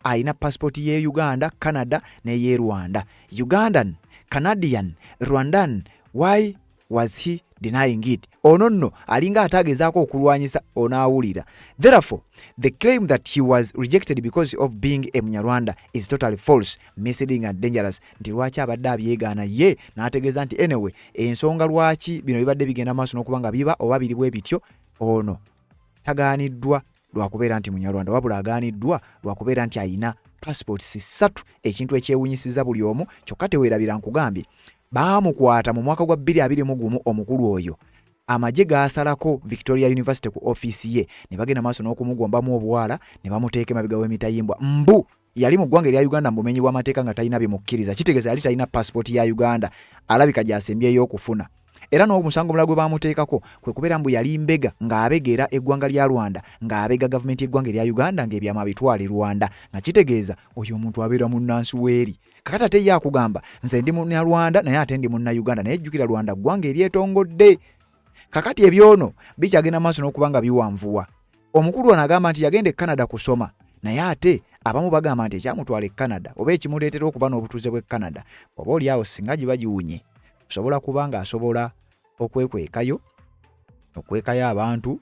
Ayina passport ye Uganda, Canada ne ye Rwanda. Ugandan, Canadian, Rwandan, why was he denying it? Ono nno alinga atagezaako okulwanyisa onaawulira. Therefore, the claim that he was rejected because of being a Munyarwanda is totally false, misleading and dangerous. Nti lwaki abadde abyegaana ye n'ategeeza nti anyway ensonga lwaki bino bibadde bigenda maaso n'okuba nga biba oba biri bwe bityo ono tagaaniddwa lwakubeera nti Munyarwanda wabula agaaniddwa lwakubeera nti ayina passports 3 ekintu ekyewunyisiza buli omu kyokka teweerabira nkugambye baamukwata mu mwaka gwa 2021 omukulu oyo amagye gaasalako Victoria University ku office ye ne bagenda maaso n'okumugombamu obwala ne bamuteeka emabega w'emitayimbwa mbu yali mu ggwanga erya Uganda mbumenyi bw'amateeka nga talina bimukkiriza kitegeeza yali talina passport ya Uganda alabika gyasembyeyo okufuna era n'omusango omulala gwe baamuteekako kwe kubeera mbu yali mbega ng'abegera eggwanga lya Rwanda ng'abega gavumenti y'eggwanga erya Uganda ng'ebyama bitwale Rwanda nga kitegeeza oyo omuntu abeera munnansi w'eri kakati ate ye akugamba nze ndi Munnarwanda naye ate ndi Munnayuganda naye jjukira Rwanda ggwanga eryetongodde. Kakati ebyono bikyagenda maaso n'okuba nga biwanvuwa. Omukulu ono agamba nti yagenda e Canada kusoma naye ate abamu bagamba nti ekyamutwala e Canada oba ekimuleetera okuba n'obutuuze bw'e Canada oba oli awo singa giba giwunye osobola kuba nga asobola okwekayo abantu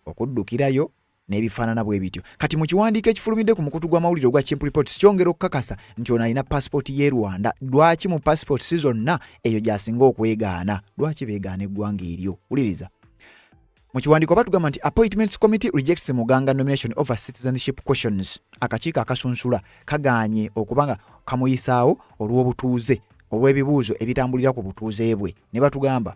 okuddukirayo n'ebifaanana bwe bityo. Kati mu kiwandiiko ekifulumidde ku mukutu gw'amawulire ogwa Chimp Reports kyongera okukakasa nti ono alina passport y'e Rwanda. Lwaki mu passport si zonna eyo gy'asinga okwegaana? Lwaki beegaana eggwanga eryo? Wuliriza. Mu kiwandiiko batugamba nti Appointments Committee rejects Muganga nomination over citizenship questions. Akakiiko akasunsula kagaanye okubanga kamuyisaawo olw'obutuuze olw'ebibuuzo ebitambulira ku butuuze bwe. Ne batugamba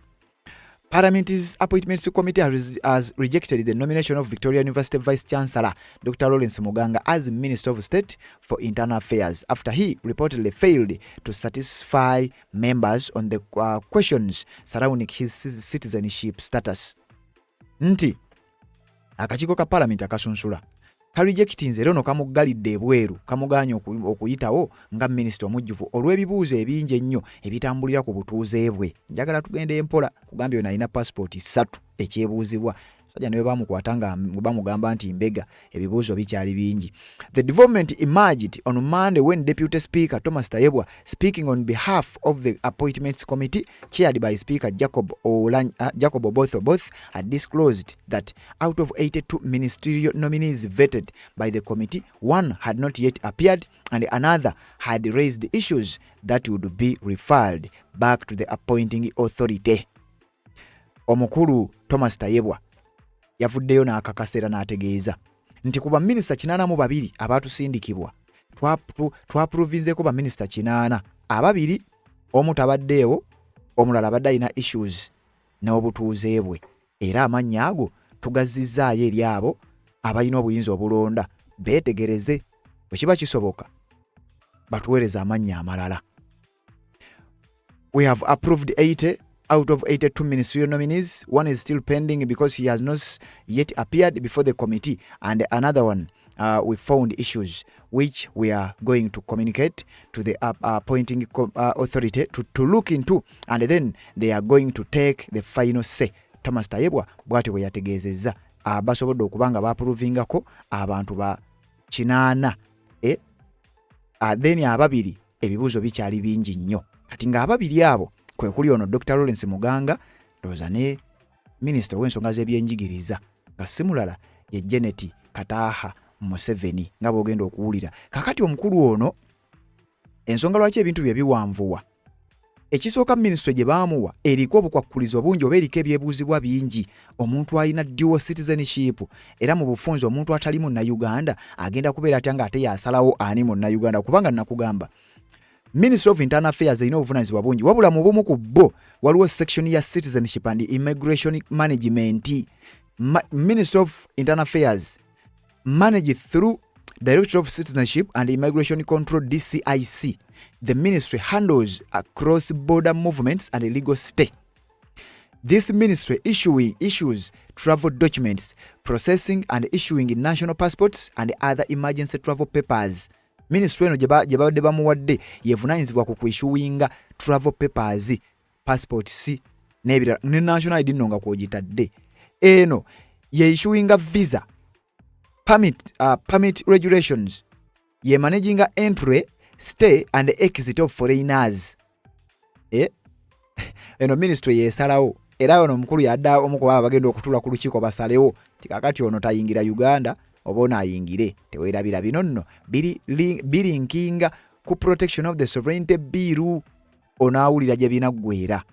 Parliament's Appointments Committee has rejected the nomination of Victoria University Vice Chancellor Dr. Lawrence Muganga as Minister of State for Internal Affairs after he reportedly failed to satisfy members on the questions surrounding his citizenship status. Nti akakiiko ka Parliament akasunsula karejectinze era ono kamuggalidde ebweru, kamuganye okuyitawo nga minisita omujjuvu olw'ebibuuzo ebingi ennyo ebitambulira ku butuuze bwe. Njagala tugende empola, kugambye ono alina passport 3 ekyebuuzibwa. Sajja ne bamukwata nga bamugamba nti mbega ebibuuzo bikyali bingi. The development emerged on Monday when Deputy Speaker Thomas Tayebwa, speaking on behalf of the Appointments Committee chaired by Speaker Jacob Oboth, had disclosed that out of 82 ministerial nominees vetted by the committee, one had not yet appeared and another had raised issues that would be referred back to the appointing authority. Omukulu Thomas Tayebwa yavuddeyo n'akakasera n'ategeeza nti kuba minisita 82 abaatusindikibwa twaprovinzeko ba minisita 8, ababiri omu tabaddeewo, omulala abadde alina issues n'obutuuze bwe, era amannya ago tugazizzaayo eri abo abalina obuyinza obulonda beetegereze bwe kiba kisoboka batuweereza amannya amalala. We have approved 80 out of 82 ministerial nominees. One is still pending because he has not yet appeared before the committee, and another one we found issues which we are going to communicate to the appointing authority to look into, and then they are going to take the final say. Thomas Tayebwa bw'ati bwe yategeezezza basobodde okubanga baapuruvingako abantu ba 8 then ababiri ebibuuzo bikyali bingi nnyo. Kati nga ababiri abo kwe kuli ono Dr. Lawrence Muganga, ndowooza ne minisita w'ensonga z'ebyenjigiriza nga si mulala ye Janet Kataaha Museveni nga bw'ogenda okuwulira. Kakati omukulu ono ensonga lwaki ebintu bye biwanvuwa, ekisooka minisitule gye baamuwa eriko obukwakkulizo bungi oba eriko ebyebuuzibwa bingi. Omuntu alina dual citizenship era mu bufunze omuntu atali munnayuganda agenda kubeera atya nga ate yasalawo ani munnayuganda, kubanga nakugamba Ministry of Internal Affairs erina obuvunaanyizibwa bungi, wabula mu bumu ku bo waliwo section ya Citizenship and Immigration Management. Ministry of Internal Affairs managed through Directorate of Citizenship and Immigration Control DCIC. The ministry handles cross-border movements and legal stay. This ministry issues travel documents, processing and issuing national passports and other emergency travel papers. Ministry eno gye babadde bamuwadde yevunaanyizibwa ku kwishuwinga travel papers, passports n'ebirala ne national ID nno nga kwogitadde. Eno ye issuing visa, permit regulations, ye managing entry, stay and exit of foreigners. Eno ministry yesalawo era ono omukulu yadda omu ku baba bagenda okutula ku lukiiko basalewo tikakati ono tayingira Uganda oba ayingire. Teweerabira bino nno birinkinga ku protection of the sovereignty bill. Onaawulira gye binaggweera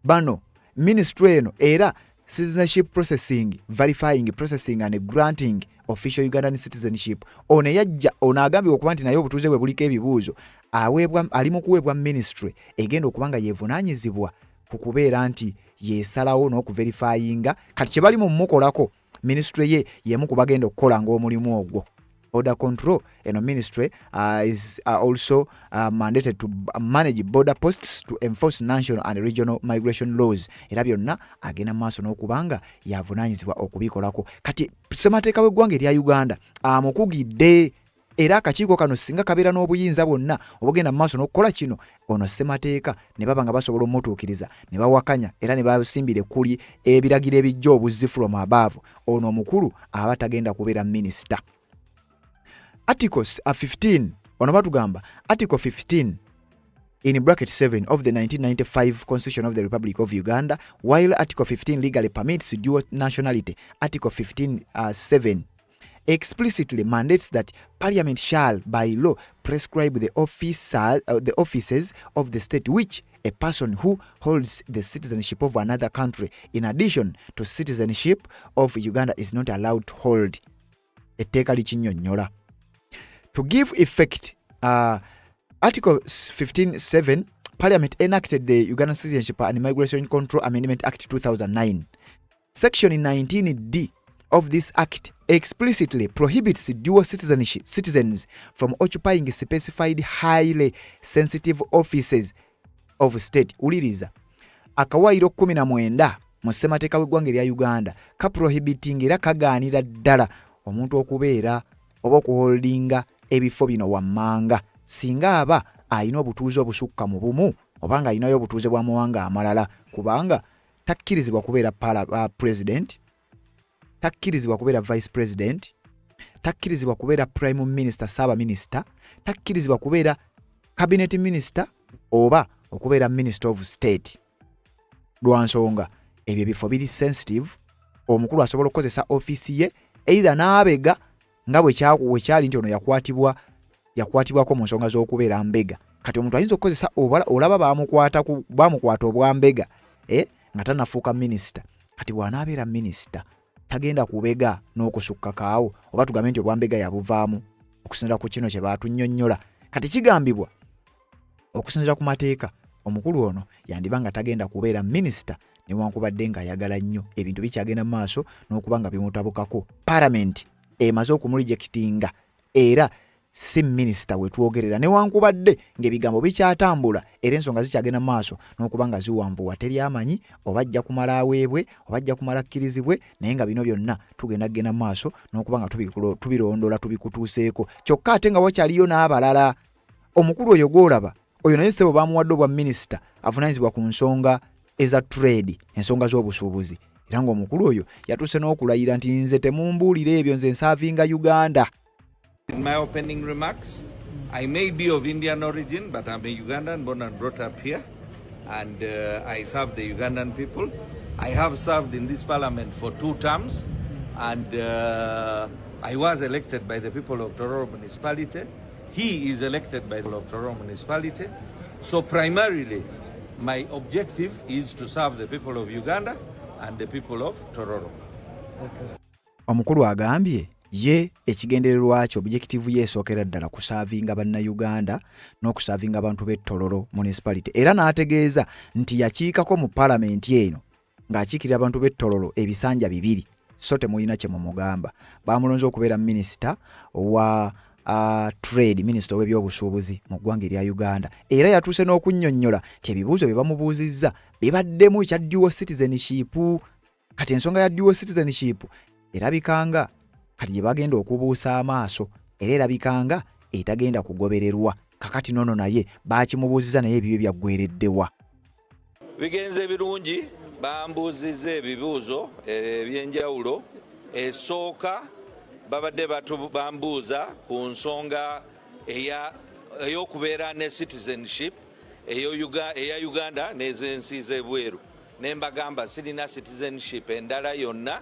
bano ministry eno era citizenship processing, verifying, processing and granting official Ugandan citizenship. Ono yajja ono agambye okuba nti naye obutuuze bwe buliko ebibuuzo ali mu kuweebwa ministry egenda okubanga yevunaanyizibwa ku kubeera nti yesalawo n'okuverifyinga kati kye bali mu mukolako. Ministry ye yemu kubagenda okukola ng'omulimu ogwo. Border control, ministry is also mandated to manage border posts to enforce national and regional migration laws. Era byonna agenda maaso n'okubanga yavunaanyizibwa okubikolako. Kati ssemateeka w'eggwanga erya Uganda amukugidde era akakiiko kano singa kabeera n'obuyinza bwonna obugenda maaso n'okukola kino, ono ssemateeka ne baba nga basobola omutuukiriza ne bawakanya era ne basimbire kuli ebiragiro ebijja obuzzi from above, ono omukulu aba tagenda kubeera minisita. Articles 15, ono batugamba Article 15 in bracket 7 of the 1995 Constitution of the Republic of Uganda, while Article 15 legally permits dual nationality, Article 15 7 explicitly mandates that Parliament shall, by law, prescribe the offices of the state which a person who holds the citizenship of another country in addition to citizenship of Uganda is not allowed to hold. Etteeka likinnyonnyola. To give effect, Article 15.7, Parliament enacted the Uganda Citizenship and Immigration Control Amendment Act 2009. Section 19D of this act explicitly prohibits dual citizens from occupying specified highly sensitive offices of state. Uliriza. Akawairo 19 mu ssemateeka w'eggwanga erya Uganda kaprohibiting era kagaanira ddala omuntu okubeera oba okuholdinga ebifo bino wammanga singa aba ayina obutuuze obusukka mu bumu oba nga ayinayo obutuuze bwa mawanga amalala kubanga takkirizibwa kubeera president, takkirizibwa kubeera vice president, takkirizibwa kubeera prime minister, saba minister, takkirizibwa kubeera cabinet minister oba okubeera minister of state. Lwansonga ebyo bifo biri sensitive, omukulu asobola okukozesa ofisi ye either n'abega nga bwe kyali nti ono yakwatibwako mu nsonga z'okubeera mbega. Kati omuntu ayinza okukozesa olaba bamukwata obwambega nga tanafuuka minisita. Kati bw'anaabeera minisita tagenda kubega n'okusukka kaawo oba tugambe nti obwambega yabuvaamu okusinziira ku kino kye baatunnyonnyola. Kati kigambibwa okusinziira ku mateeka omukulu ono yandiba nga tagenda kubeera minisita newankubadde nga ayagala nnyo ebintu bikyagenda mu maaso n'okuba nga bimutabukako. Parliament emaze okumulijekitinga era si minisita wetwogerera newankubadde ng'ebigambo bikyatambula era ensonga zikyagenda mu maaso n'okuba nga ziwanvuwa teri amanyi oba ajja kumala aweebwe oba ajja kumala akkirizibwe naye nga bino byonna tugenda kugenda mu maaso n'okuba nga tubirondola tubikutuuseeko. Kyokka ate nga wakyaliyo n'abalala. Omukulu oyo gw'olaba oyo naye ssebo baamuwadde obwa minisita avunaanyizibwa ku nsonga eza trade, ensonga z'obusuubuzi, era ng'omukulu oyo yatuuse n'okulayira nti nze temumbuulira ebyo, nze nsaavinga Uganda. In my opening remarks, I may be of Indian origin, but I'm a Ugandan, born and brought up here, and I serve the Ugandan people. I have served in this parliament for 2 terms, and I was elected by the people of Tororo municipality. He is elected by the people of Tororo municipality. So primarily, my objective is to serve the people of Uganda and the people of Tororo. Omukulu agambye ye ekigendererwa kyo objective ye esookera ddala kusaavinga bannayuganda n'okusaavinga abantu b'e Tororo municipality. Era n'ategeeza nti yakiikako mu palamenti eno ng'akiikirira abantu b'e Tororo ebisanja 2 so temulina kye mumugamba. Baamulonze okubeera minisita wa trade, minisita w'ebyobusuubuzi mu ggwanga erya Uganda. Era yatuuse n'okunnyonnyola nti ebibuuzo bye bamubuuzizza bibaddemu ekya dual citizenship. Kati ensonga ya dual citizenship erabikanga kati gye bagenda okubuusa amaaso era erabikanga etagenda kugobererwa. Kakati nono naye baakimubuuziza naye ebyo byaggwereddewa. Bigenze birungi, bambuuzizza ebibuuzo eby'enjawulo. Esooka babadde bambuuza ku nsonga ey'okubeera ne citizenship eya Uganda n'ez'ensi z'ebweru. Ne mbagamba sirina citizenship endala yonna,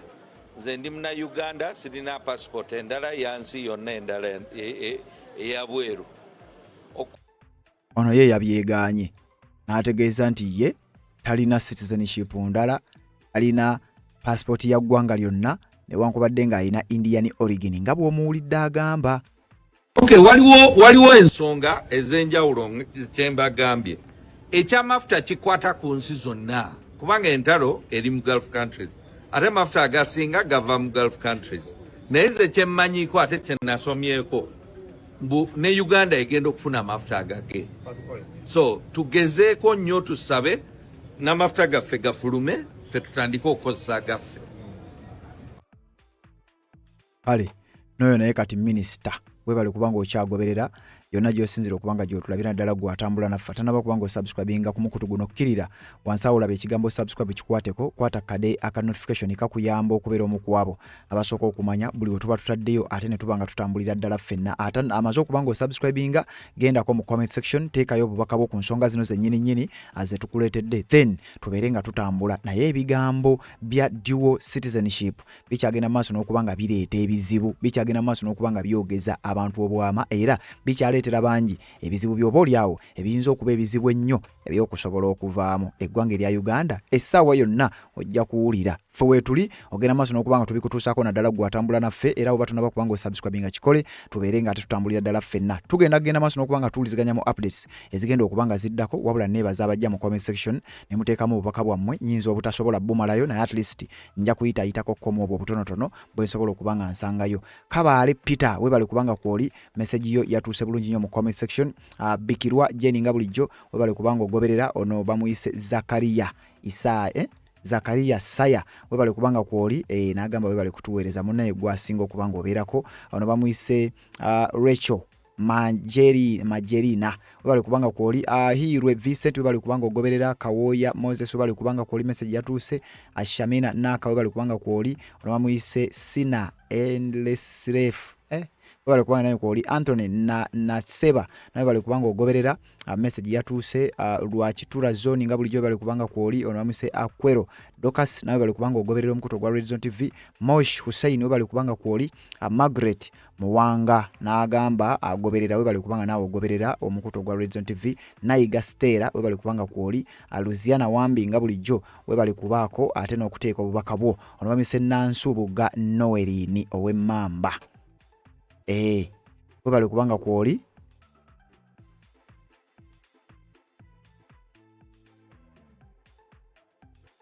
nze ndi muna Uganda, sirina passport endala ya nsi yonna endala eya bweru. Ono ye yabyegaanye n'ategeeza nti ye talina citizenship ndala, alina passport ya ggwanga lyonna newankubadde ng'alina Indian origin nga bw'omuwulidde agamba. Okay, waliwo ensonga ez'enjawulo kye mbagambye. Ekyamafuta kikwata ku nsi zonna kubanga entalo eri mu Gulf countries, ate amafuta agasinga gava mu Gulf countries. Naye nze kye mmanyiiko ate kye nasomyeko ne Uganda egenda okufuna amafuta agage. So tugezeeko nnyo tusabe n'amafuta gaffe gafulume, ffe tutandike okukozesa gaffe. Kale n'oyo naye kati minisita webale kubanga okyagoberera yonna gy'osinzira okubanga gy'otulabira ddala gw'atambula naffe tanaba kubanga osubscribinga ku mukutu guno kkirira wansi awo olaba ekigambo subscribe kikwateko kwata kade aka notification kakuyamba okubeera omu ku abo abasooka okumanya buli we tuba tutaddeyo ate ne tuba nga tutambulira ddala ffenna ate amaze okubanga osubscribinga gendako mu comment section teekayo obubaka bwo ku nsonga zino zennyini aze tukuleetedde then tubeere nga tutambula naye ebigambo bya dual citizenship bikyagenda maaso n'okuba nga bireeta ebizibu bikyagenda maaso n'okuba nga byogeza abantu obwama era bikyaleetera bangi ebizibu by'oba olyawo ebiyinza okuba ebizibu ennyo ebyokusobola okuvaamu eggwanga erya Uganda essaawa yonna ojja kuwulira ffe weetuli ogenda maaso n'okuba nga tubikutuusaako naddala gw'atambula naffe era oba tonaba kubanga osubscribinga kikole tubeere nga tutambulira ddala ffenna tugenda maaso n'okuba nga tuwuliziganya mu updates ezigenda okuba nga ziddako wabula neebaza abajja mu comment section ne muteekamu obubaka bwammwe nyinza obutasobola bumalayo naye at least nja kuyitayitako komu obwo obutonotono bwe nsobola okuba nga nsangayo Kabaale Peter webale kubanga kwoli message yo yatuuse bulungi nnyo mu comment section Bikirwa Jenny nga bulijjo webale kubanga ogoberera ono bamuyise Zakaria Saya webale kubanga kwoli n'agamba webale kutuweereza munnaye gwasinga okubanga obeerako ono bamuyise Rachel Majerina webale kubanga kwoli Hirwe Vincent webale kubanga ogoberera Kawoya Moses webale kubanga kwoli message yatuuse Ashamina Naka webale kubanga kwoli ono bamuyise Sina Endless Life webale kubanga naye kwoli Anthony na Seba naye bale kubanga ogoberera message yatuuse Lwakitula Zone nga bulijjo bale kubanga kwoli ono bamuyise Akwero Docas naye bale kubanga ogoberera omukuto gwa Red Zone TV Mosh Hussein webale kubanga kwoli Margaret Muwanga n'agamba agoberera webale kubanga naawe ogoberera omukuto gwa Red Zone TV Naiga Stella webale kubanga kwoli Luziana Wambi nga bulijjo webale kubaako ate n'okuteeka obubaka bwo ono bamuyise Nansubuga Noelini ow'Emmamba webale kubanga kwoli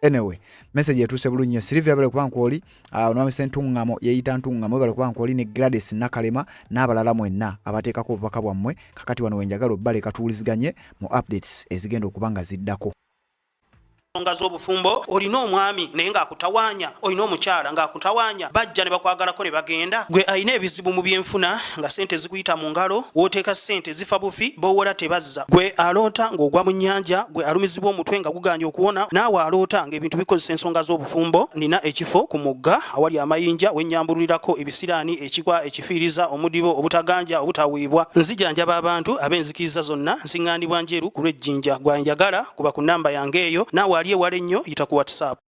anyway message yatuuse bulungi nnyo Silvia bale kubanga kwoli onwamisa Ntungamo yeyita Ntungamo bale kubanga kwoli ne Gladys Nakalema n'abalala mwenna abateekako obubaka bwammwe kakati wano wenjagala obbale katuwuliziganye mu updates ezigenda okuba nga ziddako nsonga z'obufumbo olina omwami naye ng'akutawanya olina omukyala ng'akutawanya bajja ne bakwagalako ne bagenda gwe alina ebizibu mu byenfuna nga sente zikuyita mu ngalo wooteeka sente zifa bufi b'owola tebazza gwe aloota ng'ogwa mu nnyanja gwe alumizibwa omutwe nga guganja okuwona naawe aloota ng'ebintu bikozesa ensonga z'obufumbo nina ekifo ku mugga awali amayinja wennyambululirako ebisiraani ekikwa ekifiiriza omudibo obutaganja obutawiibwa nzijanjaba abantu ab'enzikiriza zonna nsiŋŋaanibwa njeru ku lw'ejjinja gwanjagala kuba ku nnamba yange eyo naawe ewala ennyo yita ku WhatsApp